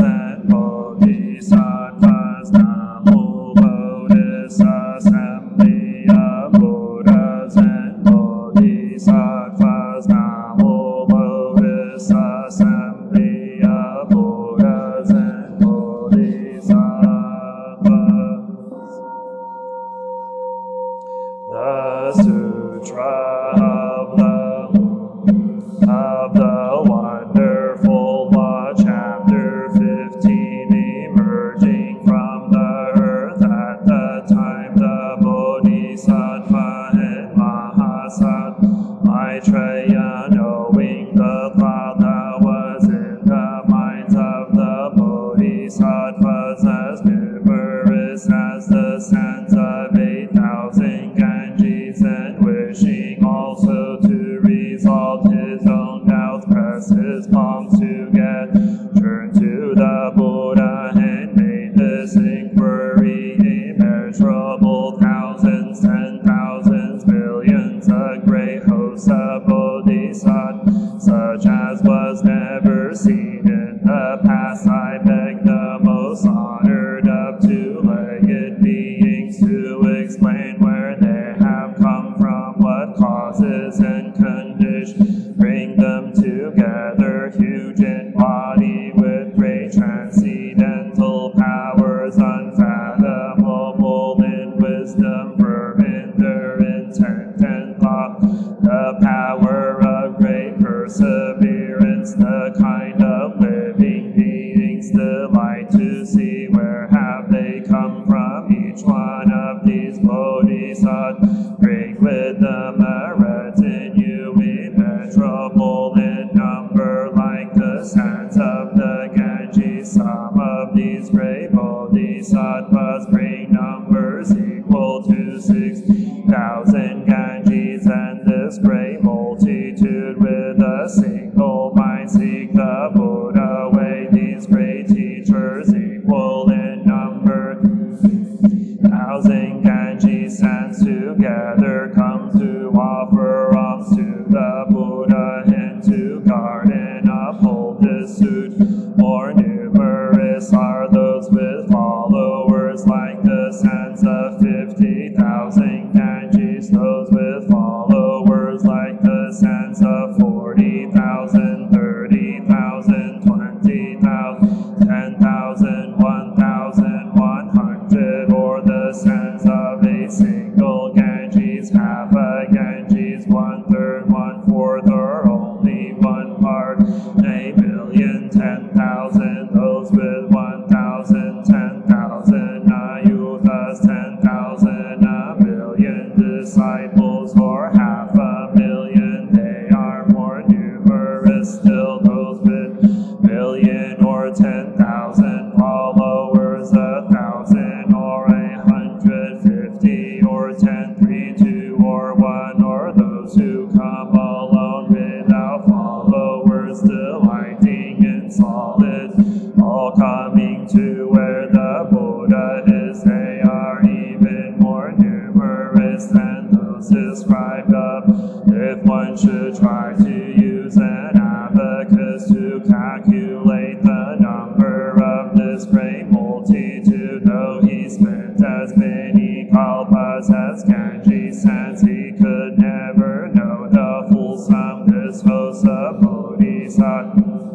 bodhisattvas as numerous as the sands of 8,000 Ganges, and wishing also to resolve his own doubts, pressed his palms together, turned to the Buddha and made this inquiry. Immeasurable thousands, 10,000s, millions, a great host of bodhisattvas, such as was never seen in the past. I beg the most honored of two-legged beings to explain where they have come from, what causes and conditions bring them together, huge in body with great transcendental powers, unfathomable in wisdom, firm in their intent and thought, the power of great perseverance, the kind of living beings delight to see. Where have they come from? Each one of these bodhisattvas bring with them a retinue immeasurable in number, like the sands of the Ganges. Some of these great bodhisattvas bring numbers equal to 6,000 Ganges, and this great multitude with a single mind seek the Buddha way. These great teachers equal in number 1,000 Ganges sands together come to offer alms to the Buddha and to guard and uphold this suit. More numerous are those with followers, like the sands of 50,000 Ganges, those with followers like the sands of 40,000, 30,000, 20,000, 10,000, 1,000, 100, or the sands of a single Ganges, half a Ganges, 1/3, 1/4, or only 1 part, 1,000,000, 10,000, those with 1,000, 10,000 ayudas, 10,000, 1,000,000 disciples, or 500,000. They are more numerous still, those with 1,000,000 or 10,000 followers, 1,000 or 150 or 10, 3, 2 or 1, or those who come alone without followers, delighting in solid, all coming to where the Buddha is. They are even more numerous than those described up. If one should try to use an abacus to calculate the number of this great multitude, though he spent as many kalpas as Ganges sands, he could never know the full sum. This host of bodhisattvas,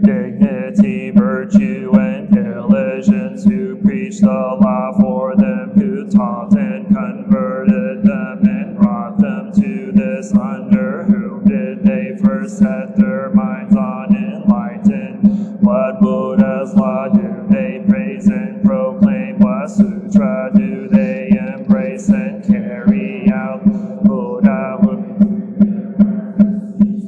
dignity, virtue, and diligence, who preached the law for them, who taught and converted them and brought them to this, under whom did they first set their minds on enlightenment? What Buddha's law do they praise and proclaim? What sutra do they embrace and carry out? Buddha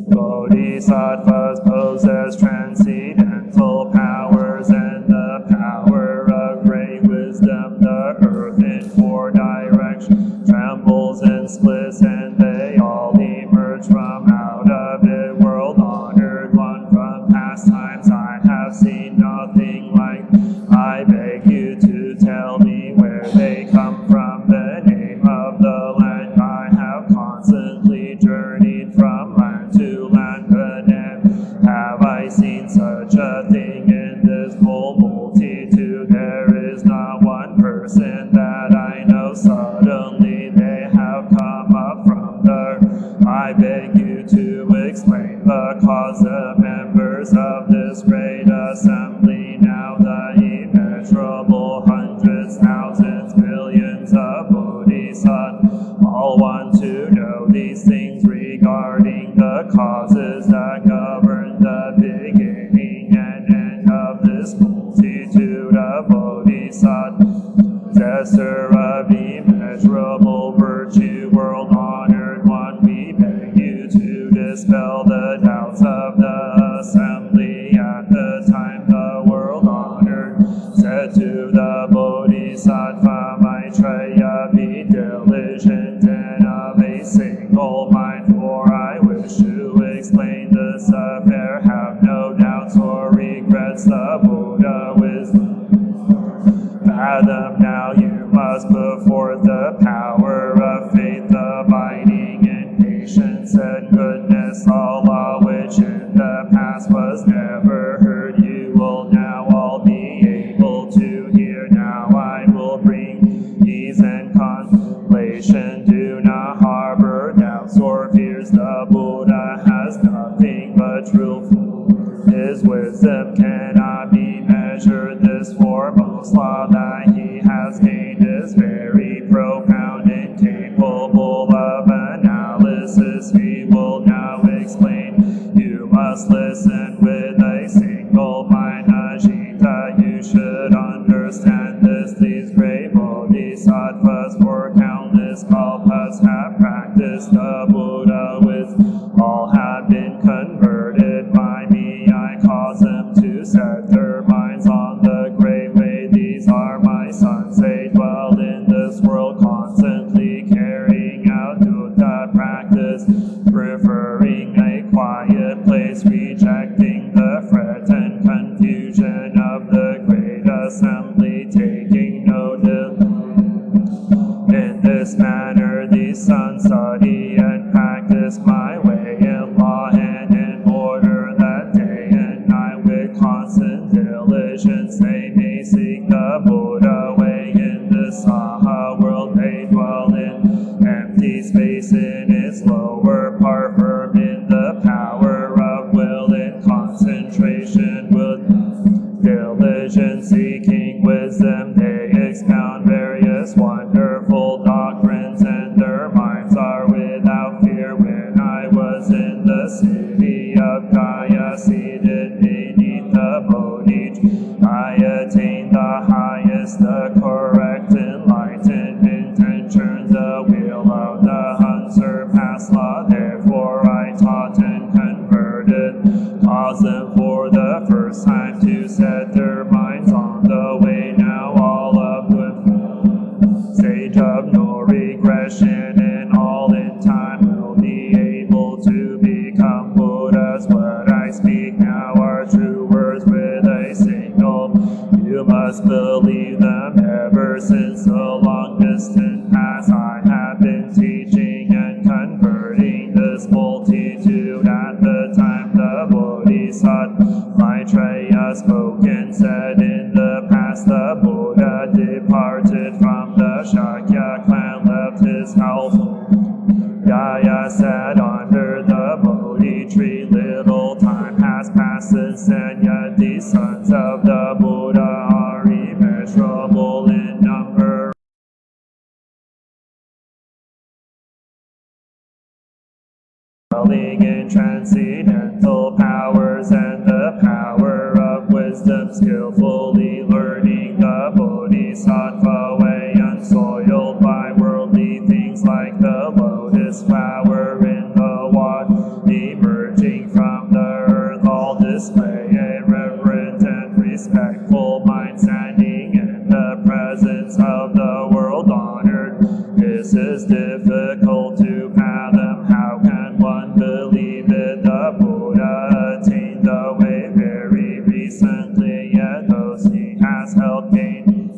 bodhisattvas possess transcendental powers and the power of great wisdom. The earth in 4 directions trembles and splits, and they all emerge from out of it. World honored one from past times, I have seen nothing like. I beg you to tell me where they come from, the name of the land. I have constantly journeyed from land to land, but never have I seen such a thing in this whole multitude. There is not one person that I know. Suddenly they have come up from the earth. I beg you to explain the cause. The members of this great assembly, now the immeasurable hundreds, thousands, millions of bodhisattvas, all want to know these things regarding the causes that govern the beginning and end of this multitude. the Buddha wisdom. Fathom now you must put forth the power of faith, abiding in patience and goodness. Allah, which in the past was never heard, you will now all be able to hear. Now I will bring ease and consolation. Do not harbor doubts or fears. The Buddha has nothing but truth. His wisdom cannot be measured. This foremost law that he has gained is very profound and capable of analysis. He will now explain. You must listen with a single mind, Ajita. You should understand this. These great bodhisattvas for countless kalpas have practiced the Buddha with. All have been converted by me. I cause them to set their minds on the great way. These are my sons. They dwell in this world, constantly carrying out Buddha practice, preferring a quiet place, rejecting the fret and confusion of the great assembly, taking no delight. In this manner, these sons study and practice my way in law and in order, that day and night with constant diligence they may seek the Buddha way. In the Saha world they dwell in empty space in its lower part, firm in the power of will and concentration with diligence, seeking wisdom. They expound various wonderful doctrines, and their minds are without fear. When I was in the city of Gaya, seated beneath the Bodhi, I attained the highest, the correct enlightenment, and turned the wheel of the unsurpassed law. Therefore I taught and converted, caused them for the first time to set their minds on the way. Now all of them, stage of no regression, and all in time will be able to become Buddhas. What I speak now are true words with a single. You must believe them. Ever since the long distant past, I have been teaching and converting this multitude. At the time the Bodhisattva Maitreya spoke and said, in the past the Buddha departed from the Shakya clan, left his house. Gaya sat under the Bodhi tree. Little time has passed since then, yet these sons of the Buddha are immeasurable in number. Dwelling in transcendental powers and the power of wisdom, skillfully learning the Bodhisattva way, unsoiled by worldly things like the lotus flower in the water, emerging from the earth. All display a reverent and respectful mind, standing in the presence of the world honored. This is difficult to fathom. How can one believe it? The Buddha attained the way very recently, yet those he has helped gain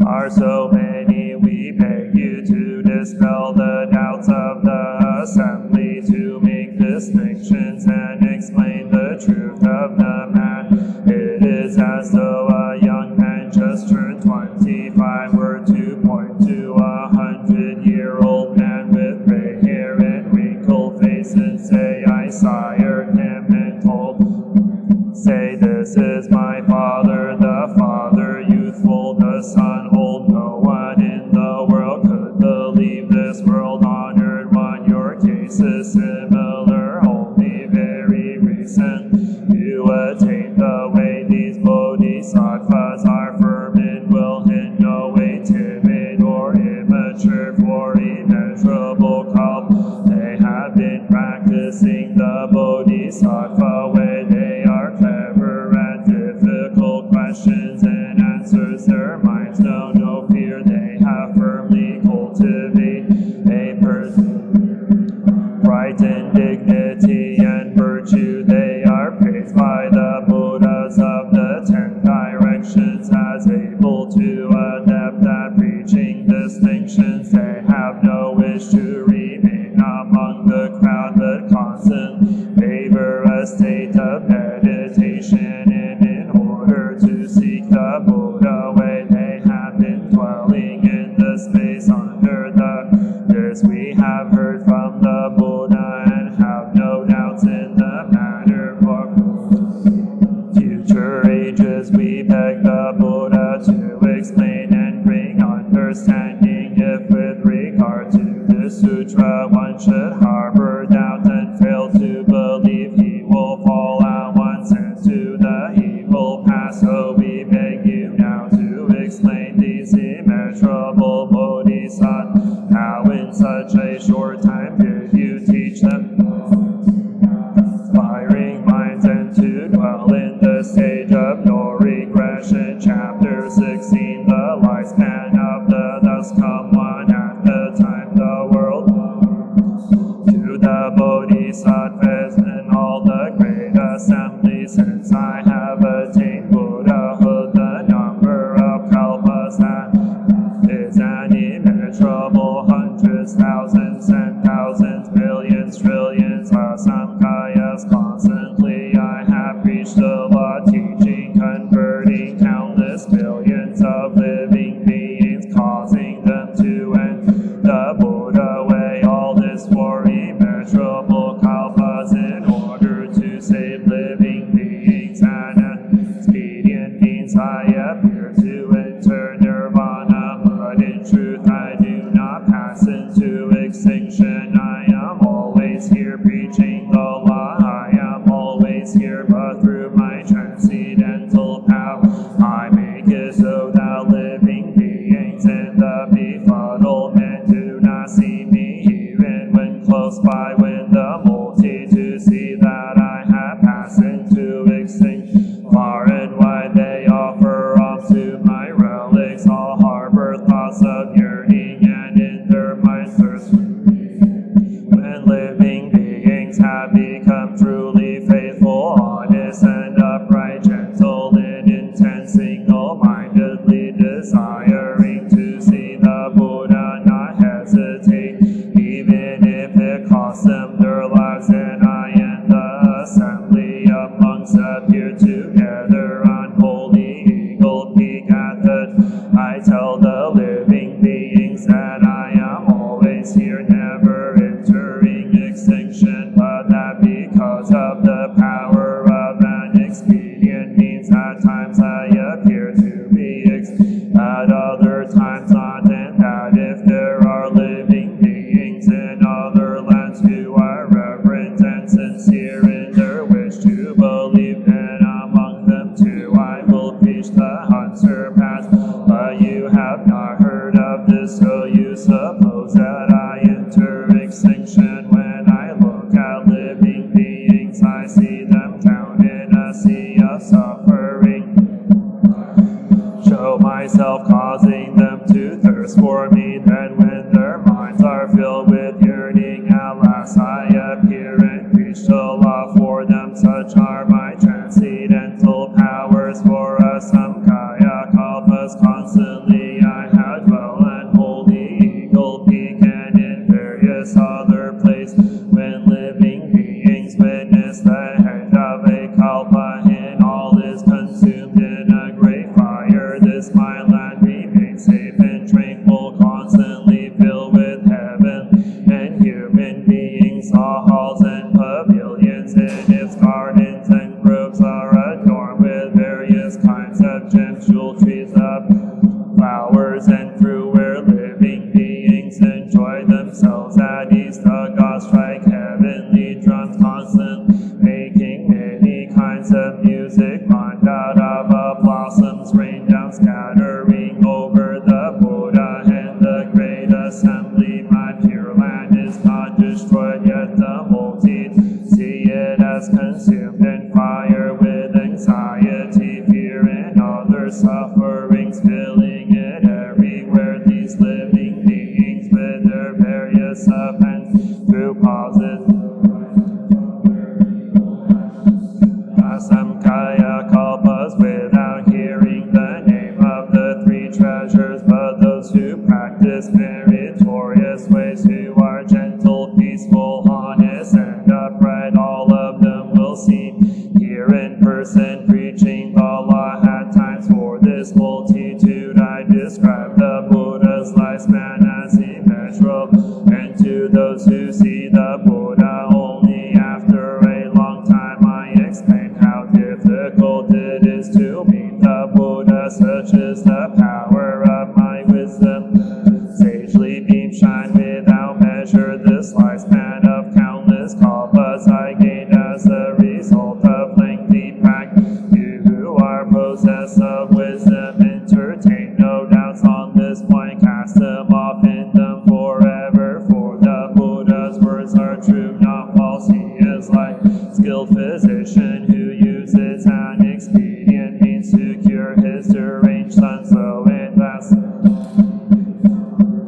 are so many. We beg you to dispel the doubts of the assembly, to make distinctions and explain the truth of the man. It is as though a young man just turned 25 were to point to 100-year-old man with gray hair and wrinkled face and say, I sired him, and told, say, this is my father. The father youthful, the son old. No one in the world could believe this world honored one. Your case is similar, only very recent. You attained the way. These bodhisattvas are firm in will, in no way timid or immature. For immeasurable kalp they have been practicing the bodhisattva way. They are clever at difficult questions and answers. Their minds know no fear. They have firmly cultivated a person right in dignity and virtue. They are praised by the Buddhas of the yearning countless billions of living beings, causing them to end the Buddha way. All this for immeasurable kalpas in order to save living beings. An expedient means I appear to enter nirvana, but in truth I do not pass into extinction. I am always here preaching the law. I am always here, but through my transcendental power I make it so that living beings in the befuddlement do not see me, even when close by. When the multitude see that I have passed into extinction, far and wide they offer up to my relics. All harbor thoughts of yearning, and in their minds thirst for me. When living beings have become truly faithful, honest and upright, gentle in intent, single-mindedly desiring to see the Buddha, not hesitate, even if it costs them their lives. And I and the assembly of monks appear together on Holy Eagle Peak at the I tell the living beings that I am always here, never entering extinction, but that because of the power of an expedient means, at times I appear to be at other times not, and that if there are living beings in other lands who are reverent and sincere in their wish to believe, then among them too I will preach the unsurpassed. But you have not heard of this, so you suppose that I enter extinction. When I look at living beings, I see them drowned in a sea of suffering. Show myself causing them to thirst for me. Then when their minds are filled with yearning, at last I appear and preach the law for them. Such are my transcendental powers. For a samkhya kalpas constantly I have dwelt on Holy Eagle Peak and in various other places. When living beings witness the end of a kalpa and all is consumed in a great fire, this my land remains safe and tranquil, constantly filled with heaven and human beings. All halls and pavilions in its gardens and groves are adorned with various kinds of gems, jewel trees of flowers and fruit, where living beings enjoy themselves at ease. The gods strike heavenly drums constant, making many kinds of music. Mandara blossoms rain down, scattering over the Buddha and the great assembly. My pure land is not destroyed, yet the multitude see it as consumed in fire, with anxiety, fear, and other sufferings filling it everywhere. These living beings with their various offense through causes samkhya kalpas without hearing the name of the three treasures. But those who practice meritorious ways, who are gentle, peaceful, honest, and upright, all of them will see here in person preaching the law. At times for this multitude I describe the Buddha's lifespan as immeasurable, and to those who see the Buddha only after a long time I explain how difficult it is to meet the Buddha. Such is the power of my wisdom. Sagely beam shine without measure. This lifespan of countless kalpas I gained as a result of lengthy practice. You who are possessed of wisdom entertain no doubts on this point. Cast them off in them forever, for the Buddha's words are true, not false. He is like skilled physician who uses an expedient means to cure his deranged son, so it lasts.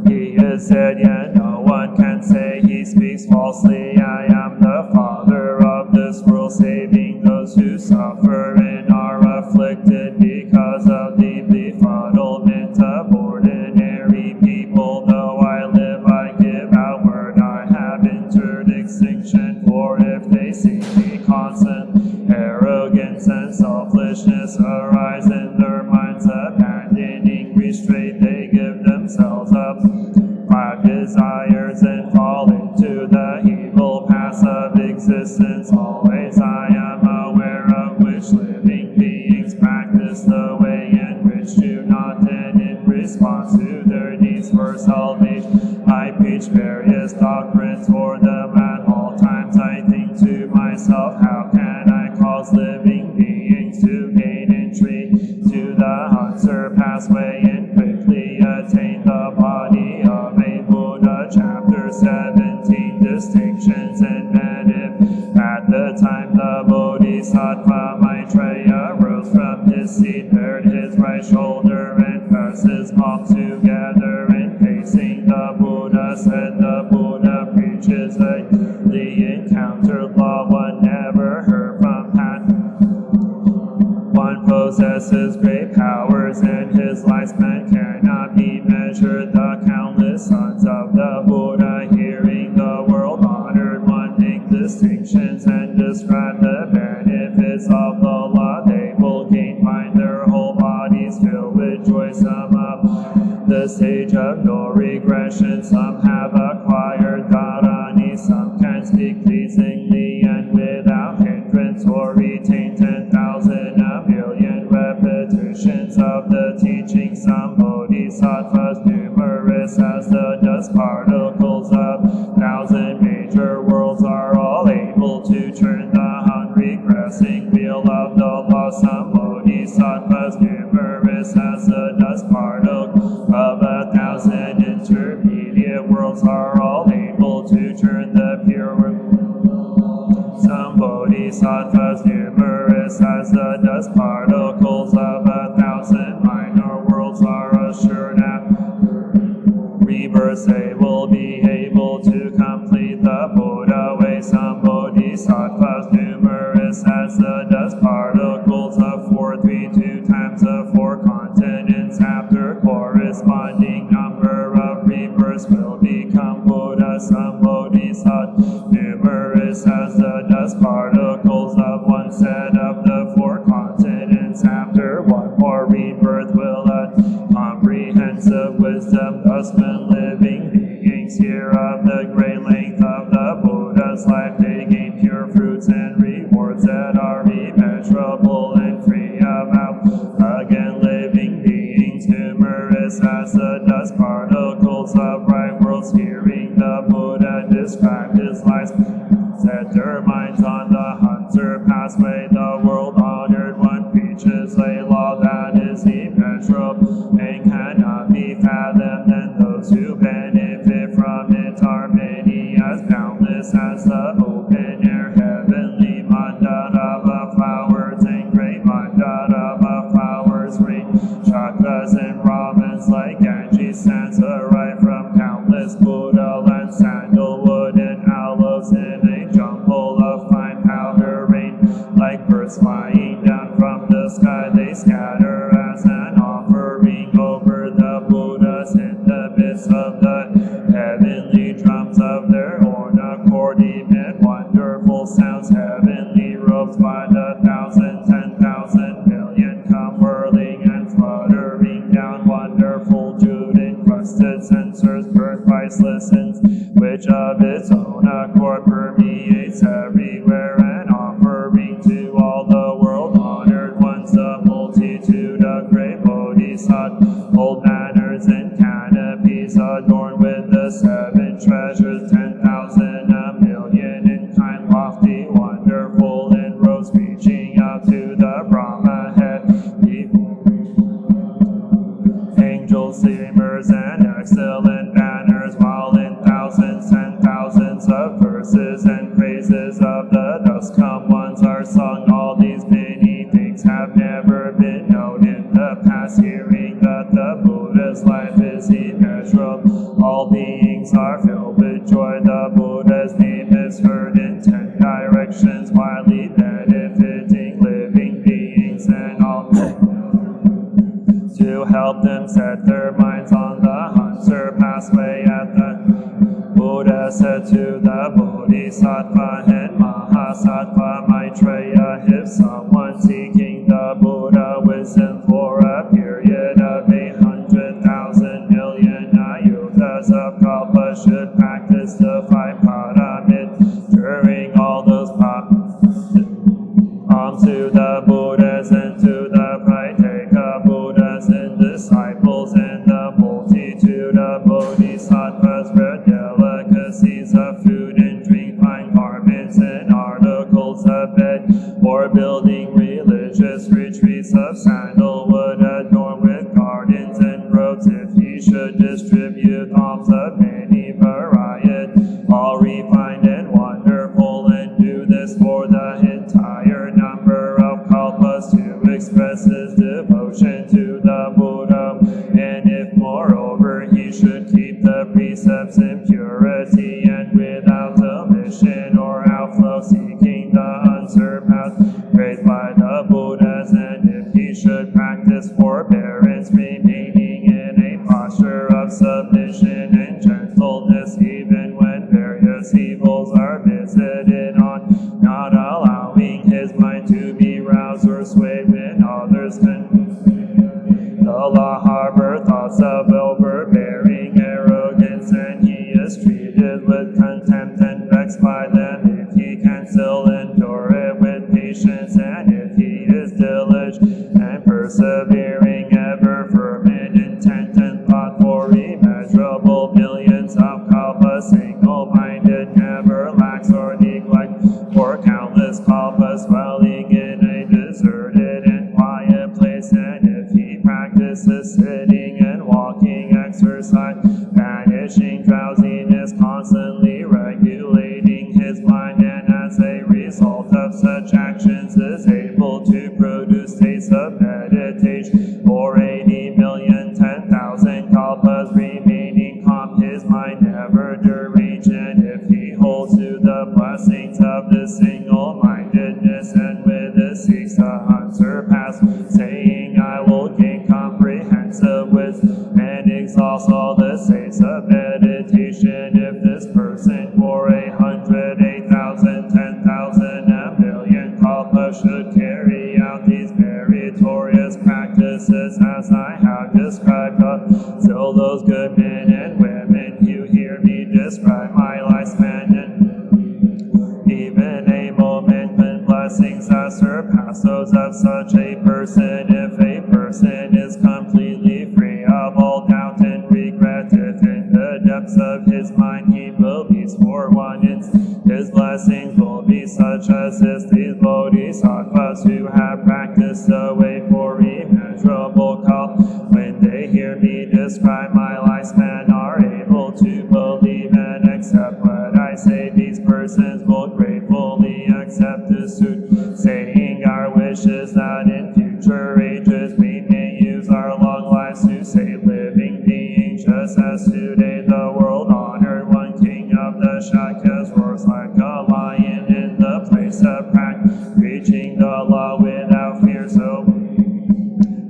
He is said, yet no one can say he speaks falsely. I am the Father of this world, saving those who suffer and are afflicted because of the befuddlement of ordinary people. Though I live, I give out word, I have entered extinction. For if they see me constant, arrogance and selfishness arise in their choose the way in which do not, and in response to their needs for salvation, I preach various doctrines for them at all times. I think to myself, how can I cause living beings to gain entry to the unsurpassed way and quickly attain the body of a Buddha? Chapter 17, Distinctions and Benefits. At the time the Bodhisattva Maitreya rose from his seat, bared his right shoulder and pressed his palms together, and facing the Buddha said, the Buddha preaches a the encountered law one never heard from past. One possesses great powers, and his lifespan cannot be measured. The countless sons of the Buddha, hearing the world-honored one make distinctions and describe the benefits of the law, they will gain, find their whole bodies filled with joy. Some of the stage of no regression, some have acquired dharani, some can speak pleasingly and without hindrance, or retain 10,000, a million repetitions of the teaching. Some bodhisattvas, numerous as the dust particles of 1,000 major worlds, are all able to turn the unregressing wheel of the law. Some bodhisattvas, numerous as the dust particles of 1,000 intermediate worlds, are all able to turn the pure world. Some bodhisattvas, numerous as the dust particles of 1,000 minor worlds, are assured after rebirth they will be able to complete the Buddha way. Some bodhisattvas, numerous as the dust particles of 432 times the 4 continents, after corresponding number of rebirths will become Buddha. Some bodhisattvas, numerous as the dust particles of one set of the 4 continents, after one more rebirth will attain comprehensive wisdom. Thus when living beings hear of the great length of the Buddha's life, they gain pure fruits and rewards that are immeasurable and free of out. Again, living beings, numerous as the dust particles of bright worlds, hearing the Buddha describe his life, set their minds on the unsurpassed way. The world-honored one preaches a law that is immeasurable and cannot be fathomed, and those who benefit from it are many, as boundless as the open-air heavenly mandala flowers and great mandala flowers, great chakras and Brahmins like Ganges sands arrive from countless Buddha lands, sandalwood and aloes in a jumble of fine powder rain, like birds flying down from the sky, they scatter as an offering over the Buddhas in the midst of the heavenly drums of their own accord, emit wonderful sounds. Heavenly robes by the 1,000, 10,000 million come whirling and fluttering down. Wonderful jeweled encrusted censers burn priceless incense, which of its own accord permeates everywhere, an offering to all the world-honored ones. The multitude of great bodhisattvas, old banners and canopies adorned with the 7 treasures, 10,000, a million in kind, lofty, wonderful in robes reaching up to the Brahma head. Angels, streamers, and excellent banners, while in thousands and thousands of verses and praises of the dust come ones are sung. All these many things have never been known in the past, hearing that the Buddha's life is immeasurable. All beings are filled with joy. The Buddha's name is heard in 10 directions, widely benefiting living beings and all to help them set their minds on the unsurpassed way. At the Buddha said to the Bodhisattva and Mahasattva Maitreya, if someone seeking the Buddha wisdom for a period of 800,000 million ayutas of kalpa should practice the 5 paramitas during all those to the Buddhas and to the Pratyeka forbearance, remaining in a posture of submission and gentleness, even when various evils are visited on, not allowing his mind to be roused or swayed when others can. The law harbor thoughts of overbearing arrogance, and he is treated with contempt and vexed by them. If he can still endure it with patience, and if he is diligent and persevering, ever firm in intent and thought for immeasurable millions of kalpas, single-minded, never lacks or neglect for countless kalpas, dwelling in a deserted and quiet place, and if he practices sitting and walking exercise, banishing drowsiness, constantly regulating his mind, and as a result of such actions is able to produce states of meditation for 80,010,000 kalpas, remaining calm, his mind never deranged, and if he holds to the blessings of the single-mindedness, and with it seeks the unsurpassed, saying, I will gain comprehensive wisdom, and exhaust all the states of meditation, if this person for 100, 8,000, 10,000, a million kalpas should carry out these meritorious practices as I have described, till those good men and women who hear me describe my lifespan, and even a moment when blessings that surpass those of such a person, if a person is completely free of all doubt and regret, if in the depths of his mind he believes for one instant his blessings will be such as this, these bodhisattvas who have practiced the way for immeasurable kalpa, when they hear me describe my lifespan, are able to believe and accept what I say. These persons will gratefully accept the suit, saying our wish is that in future ages we may use our long lives to save living beings, just as today the world honored one king of the Shakyas roars like a lion in the place of practice, preaching the law without fear, so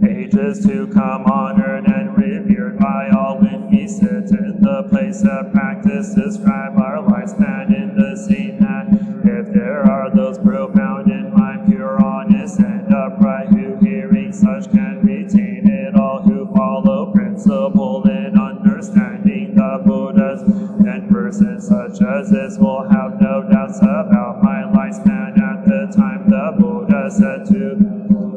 ages to come honored and revered by all when we sit in the place of practice, describe our lifespan in the same manner. If there are those profound in mind, pure, honest, and upright, who hearing such can retain it all, who follow principle in understanding the Buddhas, then persons such as this will have no doubts about my lifespan. At the time the Buddha said to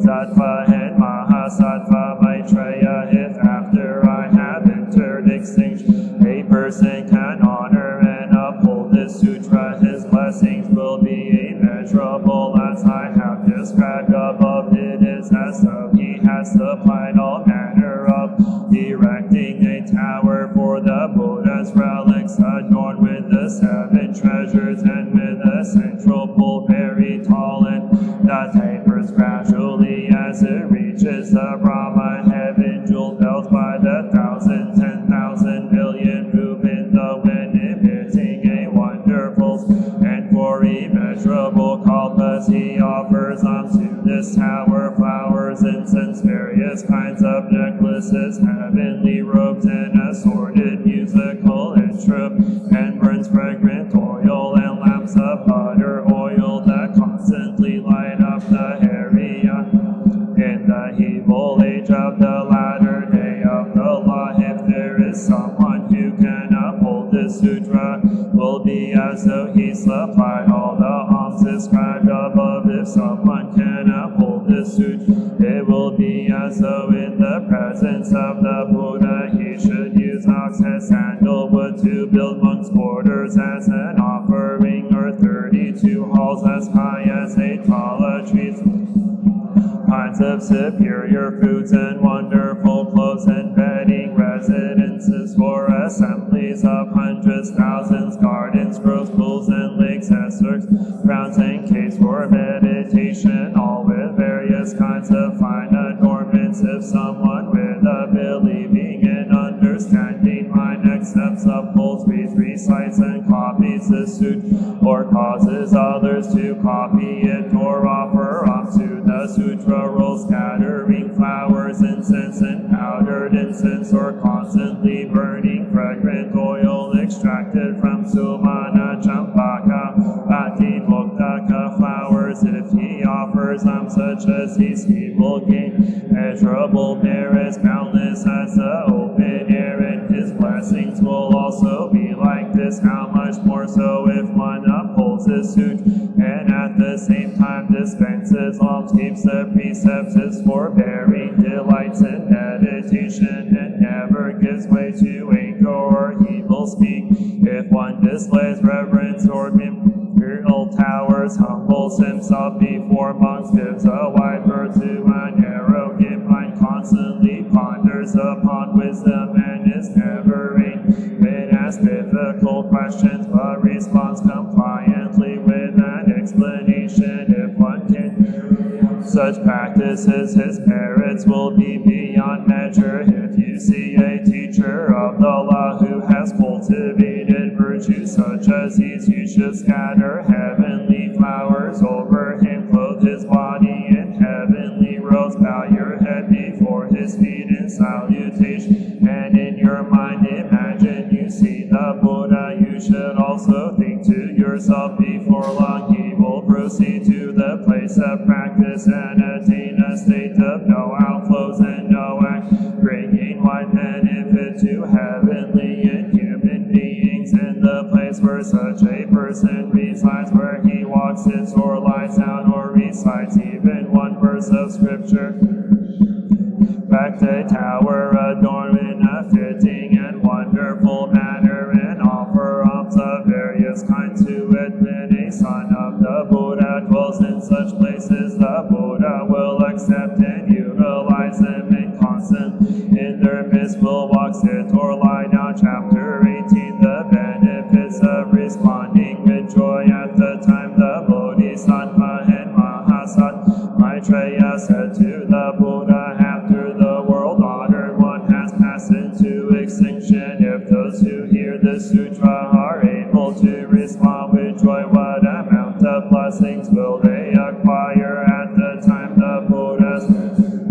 Sattva and Mahasattva Maitreya, if after I have entered extinction a person can honor and uphold this sutra, his blessings will be immeasurable as I have described above. It is as though he has supplied all manner of erecting a tower for the Buddha's relics, adorned with the 7 treasures and with a central pool very tall, and that tapers gradually as it reaches the Brahma heaven, jeweled bells by the 1,000, 10,000 million move in the wind, emitting a wonderful, and for immeasurable kalpas he offers unto this tower flowers, incense, various kinds of necklaces, heavenly robes, and assorted musical instruments, and burns fragrant oil and lamps of butter oil that constantly light up the area. In the evil age of the latter day of the law, if there is someone who can uphold this sutra, will be as though he supplied all the alms described above. If someone can uphold this sutra, it will be as though in the presence of the Buddha he should use ox and sandalwood to build monks' quarters as an offering, or 32 halls as high as a tall tree, kinds of superior foods and wonderful clothes and bedding, residences for assemblies of hundreds, thousands, gardens, groves, pools, and lakes, and cirques, grounds, and caves for meditation, all with various kinds of fine adornments. If someone with a believing and understanding mind accepts, upholds, reads, recites, and copies the sutra, or causes others to copy it or offer unto the sutra roll, scattering flowers, incense, covered in incense or constantly burning fragrant oil extracted from Sumana, Champaka, Ati, Moktaka flowers. If he offers them such as these, he will gain measurable merits, boundless as the open air, and his blessings will also be like this. How much more so if one upholds this suit, and at the same time dispenses alms, keeps the precepts, is forbearing, delights in meditation, and never gives way to anger or evil speak. If one displays reverence or imperial towers, humbles himself before monks, gives a wide berth to an arrogant mind, constantly ponders upon wisdom, and is never when asked difficult questions, but responds compliantly with an explanation. If one can such practices, his merits will be beyond measure. If you see a teacher of the law who has cultivated virtues such as these, you should scatter heavenly flowers over him, clothe his body in heavenly robes, bow your head before his feet in salutation, and in your mind imagine you see the Buddha. You should also think to yourself, before long he will proceed to the place of practice and attain a state of no outflows and no act, bringing wide benefit to heavenly and human beings. In the place where such a person resides, where he walks, sits, or lies down, or recites even one verse of scripture, erect a tower adorned in a fitting and wonderful manner, and offer alms of various kinds to it. When a son of the Buddha dwells in such places, the Buddha will accept and utilize them, and constant in their midst will walk, sit, or lie down. Chapter 18. The benefits of responding with joy. At the time the Bodhisattva and Mahasat Maitreya said to the Buddha, after the world honored one has passed into extinction, if those who hear the sutra are able to respond with joy, what amount of blessings will they acquire? At the time the Buddha,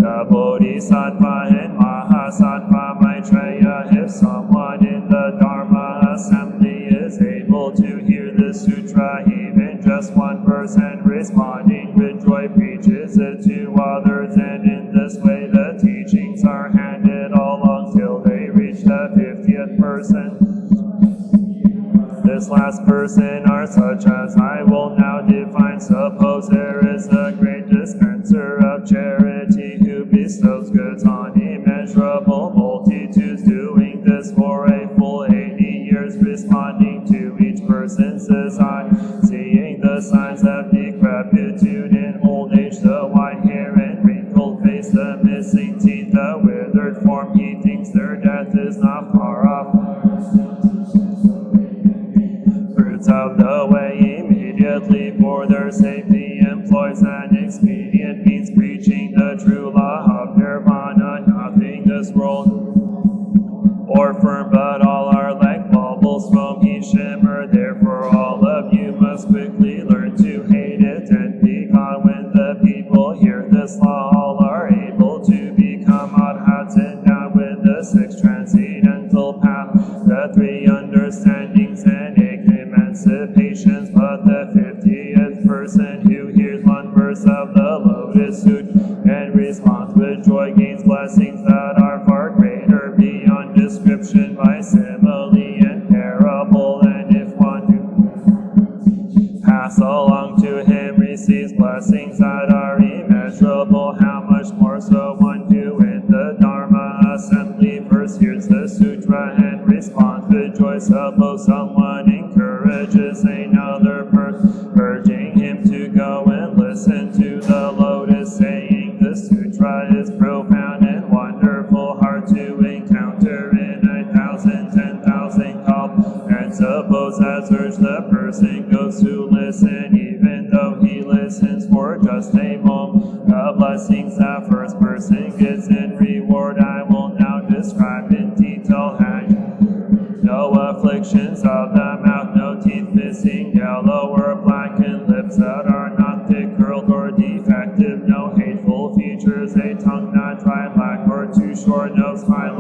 the Bodhisattva and Mahasattva Maitreya, if someone in the Dharma assembly is able to hear the sutra, even just one person responding with joy, preaches it to others, and in this way the teachings are handed along till they reach the 50th person. This last person are such as I will now define. Suppose there is a great dispenser of charity who bestows goods on immeasurable multitudes, doing this for a full 80 years, responding to each person's design, seeing the signs of decrepitude in old age, the white hair and wrinkled face, the missing teeth, the withered form. He thinks their death is not far off. Fruits of the way immediately for their safety employs an expedient means, preaching the true law of nirvana. Nothing this world or firm, but all are like bubbles from each shimmer. Therefore all of you must quickly learn to hate it and be gone. When the people hear this law, all are able to become arhats, endowed with the 6 transcendental path, the 3 understandings, and 8 emancipations. But the 50th person who hears one verse of the Lotus Suit and responds with joy gains blessings that are far greater beyond description by simile and parable. And if one who pass along to him receives blessings that are immeasurable, how much more so one who in the Dharma assembly first hears the sutra and responds with joy. Suppose someone encourages another person, urging him to go and listen to the lotus, saying the sutra is profound and wonderful, hard to encounter in 1,000, 10,000 kalp. And suppose as urged the person goes to listen, even though he listens for just a moment, the blessings that first person gets in reward I will now describe in detail. No afflictions of the mouth, no teeth missing, yellow or blackened lips that are not thick, curled, or defective, no hateful features, a tongue not dry, black, or too short, no smile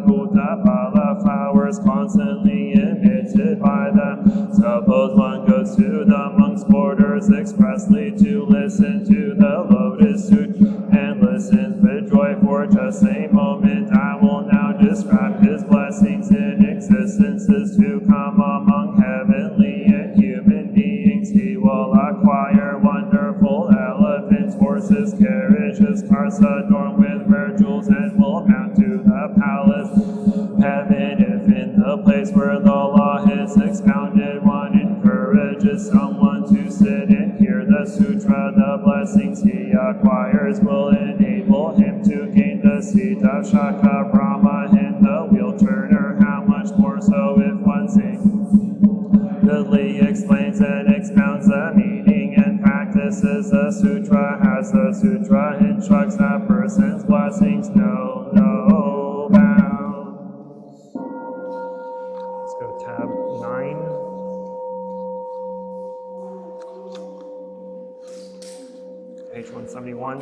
Buddhapala flowers constantly emitted by them. Suppose one goes to the monk's quarters expressly to listen to the lotus suit, and listens with joy for just a moment. I will now describe his blessings in existences to come among heavenly and human beings. He will acquire wonderful elephants, horses, carriages, carts adorned with rare jewels, and will mount to the palace heaven. If in the place where the law is expounded one encourages someone to sit and hear the sutra, the blessings he acquires will enable him to gain the seat of Shaka Brahma in the wheel turner. How much more so if one singularly explains and expounds the meaning and practices the sutra, as the sutra instructs that person's blessings know no bounds. Let's go to tab 9. Page 171.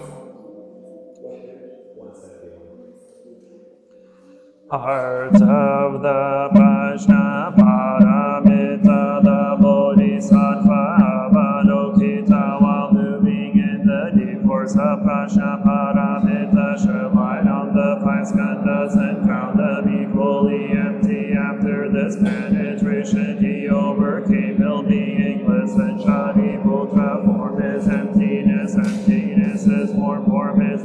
Part of the Prajna Paramita, the Bodhisattva Avalokita, while moving in the deep course of Prajna Paramita, shed light on the 5 skandhas and found them equally empty. After this penetration, he overcame ill-beingness and Shariputra. Form is emptiness, emptiness is form, form is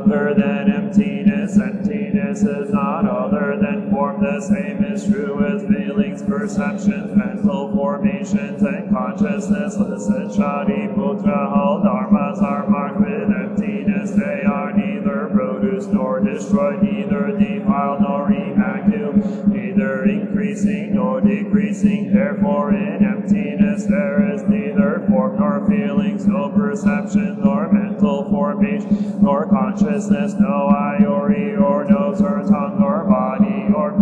other than emptiness, emptiness is not other than form. The same is true with feelings, perceptions, mental formations, and consciousness. Listen, Shariputra, all dharmas are marked with emptiness. They are neither produced nor destroyed, neither defiled nor immaculate, neither increasing nor decreasing. Therefore in emptiness there is neither form nor feelings, no perception nor mental formation, nor consciousness, no eye or ear or nose or tongue or body or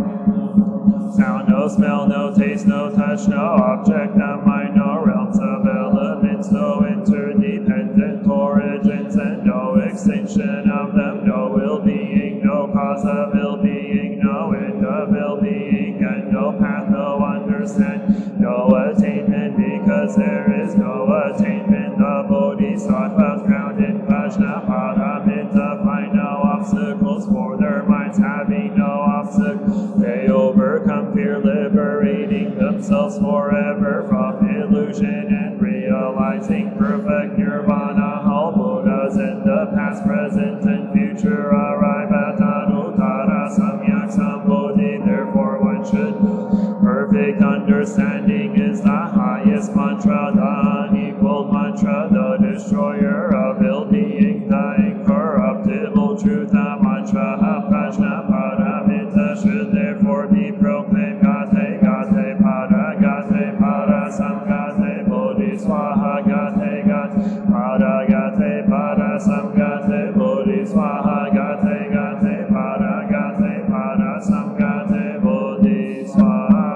sound, no smell, no taste, no touch, no object of mind, no realms of elements, no interdependent origins, and no extinction of them, no ill-being, no cause of ill-being, no end of ill-being, and no path, no understand, no attainment, because there is no attainment. The Bodhisattvas ground in Prajna Paramita find no obstacles for their minds, having no obstacles. They overcome fear, liberating themselves forever from illusion and realizing perfect nirvana. All Buddhas in the past, present, and future arrive at Anuttara Samyak Sambodhi. Therefore one should perfect understanding is the highest mantra, the unequaled mantra, the destroyer of ill-being, the incorruptible truth. The mantra of Prajna Paramita should therefore be proclaimed. Gate, gate, para, gate, para, samgate, bodhi, swaha, gate, gate, para, gate, para, samgate, bodhi, swaha, gate, gate, para, gate, para, samgate, bodhi, swaha.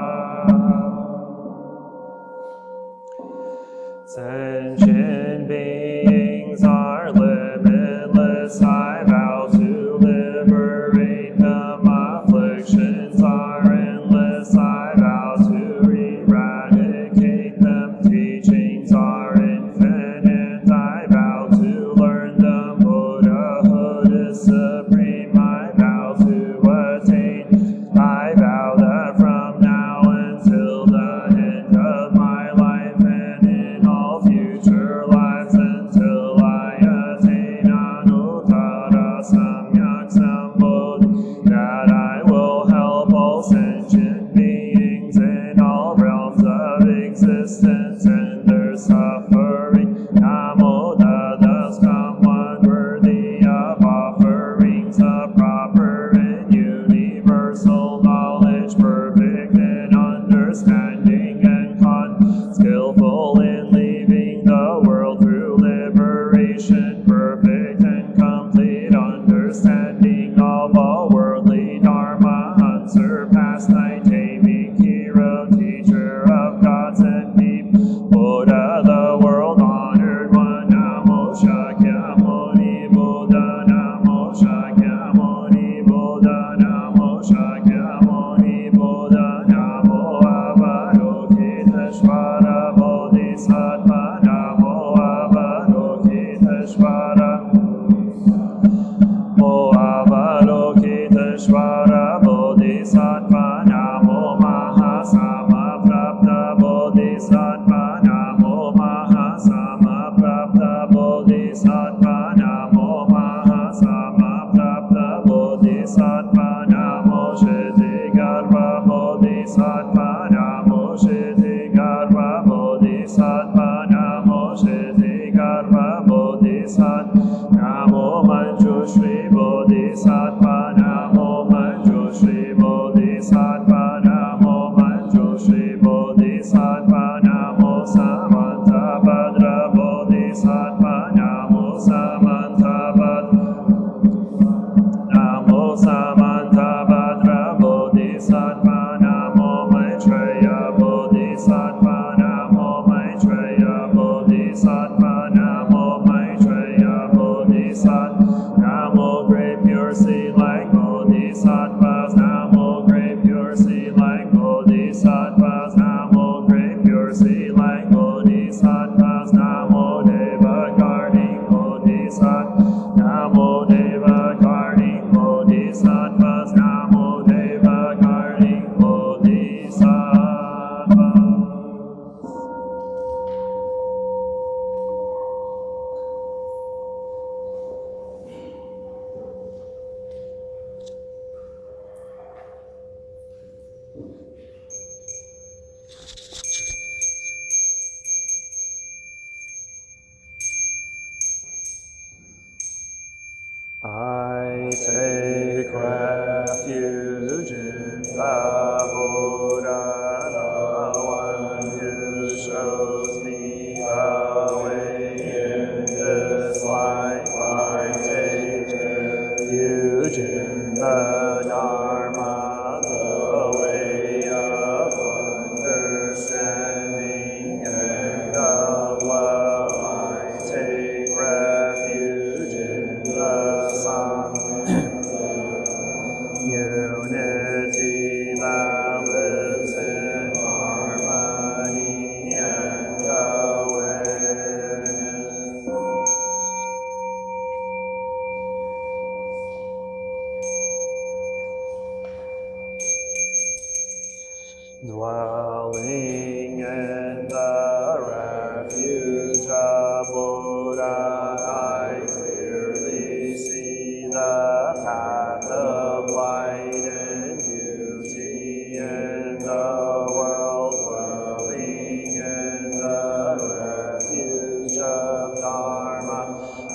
Sentient beings are limitless. I vow to liberate them. Afflictions are endless. I vow to eradicate them. Teachings are infinite. I vow to learn them. Buddhahood is supreme. I vow to attain. I vow that from now until the end of my life and in all future lives, until I attain Anuttara Samyak Sambodhi, that I will help all sentient beings in all realms of existence and their suffering. Namo thus come one worthy of offerings, a proper and universal knowledge, perfect in understanding and skillful in leaving the world through liberation, perfect and complete understanding of all worldly dharma, unsurpassed, night-taming hero, teacher of gods and people, Buddha, the world-honored one. Namo Shakyamuni Buddha, Namo Shakyamuni Buddha, Namo Shakyamuni Bodhisattva Namo Mahasamapprapta Bodhisattva Namo Mahasamapprapta Bodhisattva Namo Mahasamapprapta Bodhisattva Namo Shittigarbha Bodhisattva Namo Shittigarbha Bodhisattva Namo Shittigarbha Bodhisattva Namo Manjushri Bodhisattva Namo Manjushri Bodhisattva Namo Manjushri Bodhisattva Namo Samantabhadra Bodhisattva Namo Samantabhadra Namo Samantabhadra Bodhisattva Namo Maitreya Bodhisattva Namo Maitreya Bodhisattva Namo Maitreya Bodhisattva Namo great pure sea like Bodhisattvas Namo great pure sea like Bodhisattvas Namo great pure sea like Bodhisattvas Namo Deva guarding Bodhisattvas Namo Deva guarding Bodhisattvas Namo Deva guarding Bodhisattvas. I take refuge in the Buddha, the one who shows me the way in this life. I take refuge in the Dharma, the way of understanding and of love. I take refuge in the unity that lives in harmony and awareness. Dwelling in the refuge of Buddha, I clearly see the path of light and beauty in the world. Dwelling in the refuge of Dharma,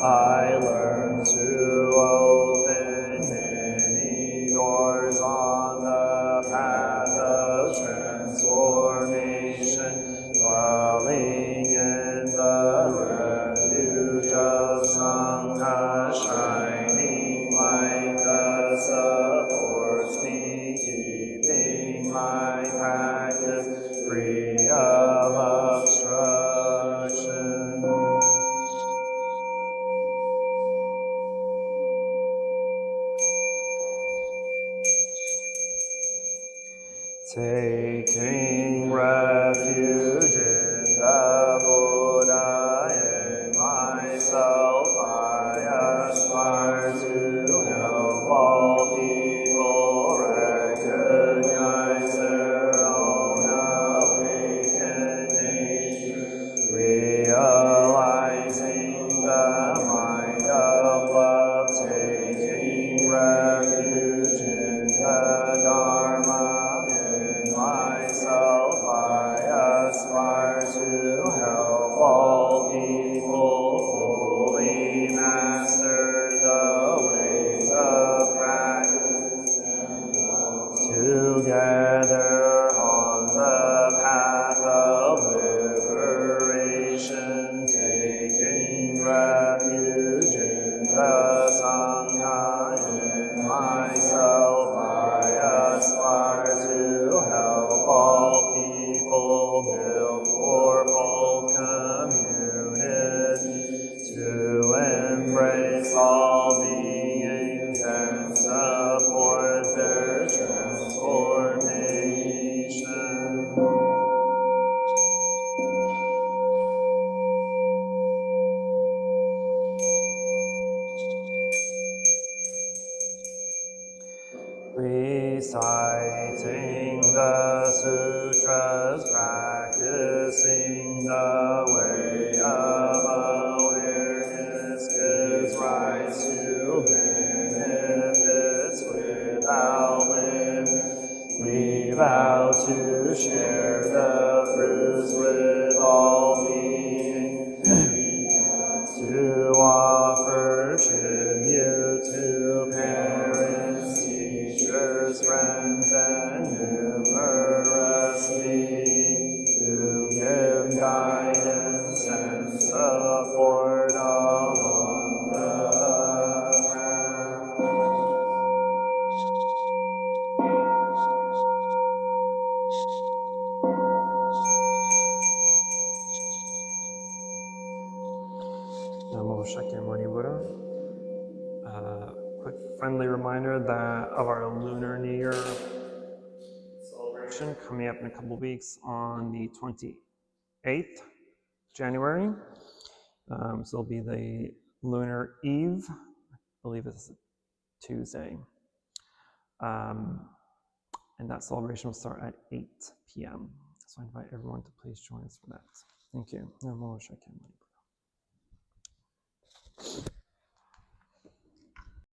I learn to open many doors on the path of transformation. Dwelling in the refuge of Sangha, shining light that supports me, keeping my practice free of obstruction. Taking refuge in the Buddha, in myself I aspire to help all people recognize their own awakened nature, realizing the mind of love, taking refuge in the Dharma. Myself, I aspire to help all people fully master the ways of practice. Together on the path of liberation, taking refuge in the Sangha. In myself, I aspire to help all people build fourfold community, to embrace all beings and support their transformation. Recite reciting the sutras, practicing the way of awareness gives rise to benefits without limit. We vow to share the fruits with all beings, to offer tribute to parents, teachers, friends, and numerous beings, to give guidance and support along the path. Namo Shakyamuni Buddha. Quick friendly reminder that of our Lunar New Year celebration coming up in a couple weeks on the 28th January. So it'll be the Lunar Eve. I believe it's a Tuesday. And that celebration will start at 8 p.m. So I invite everyone to please join us for that. Thank you. Namo Shakyamuni Buddha.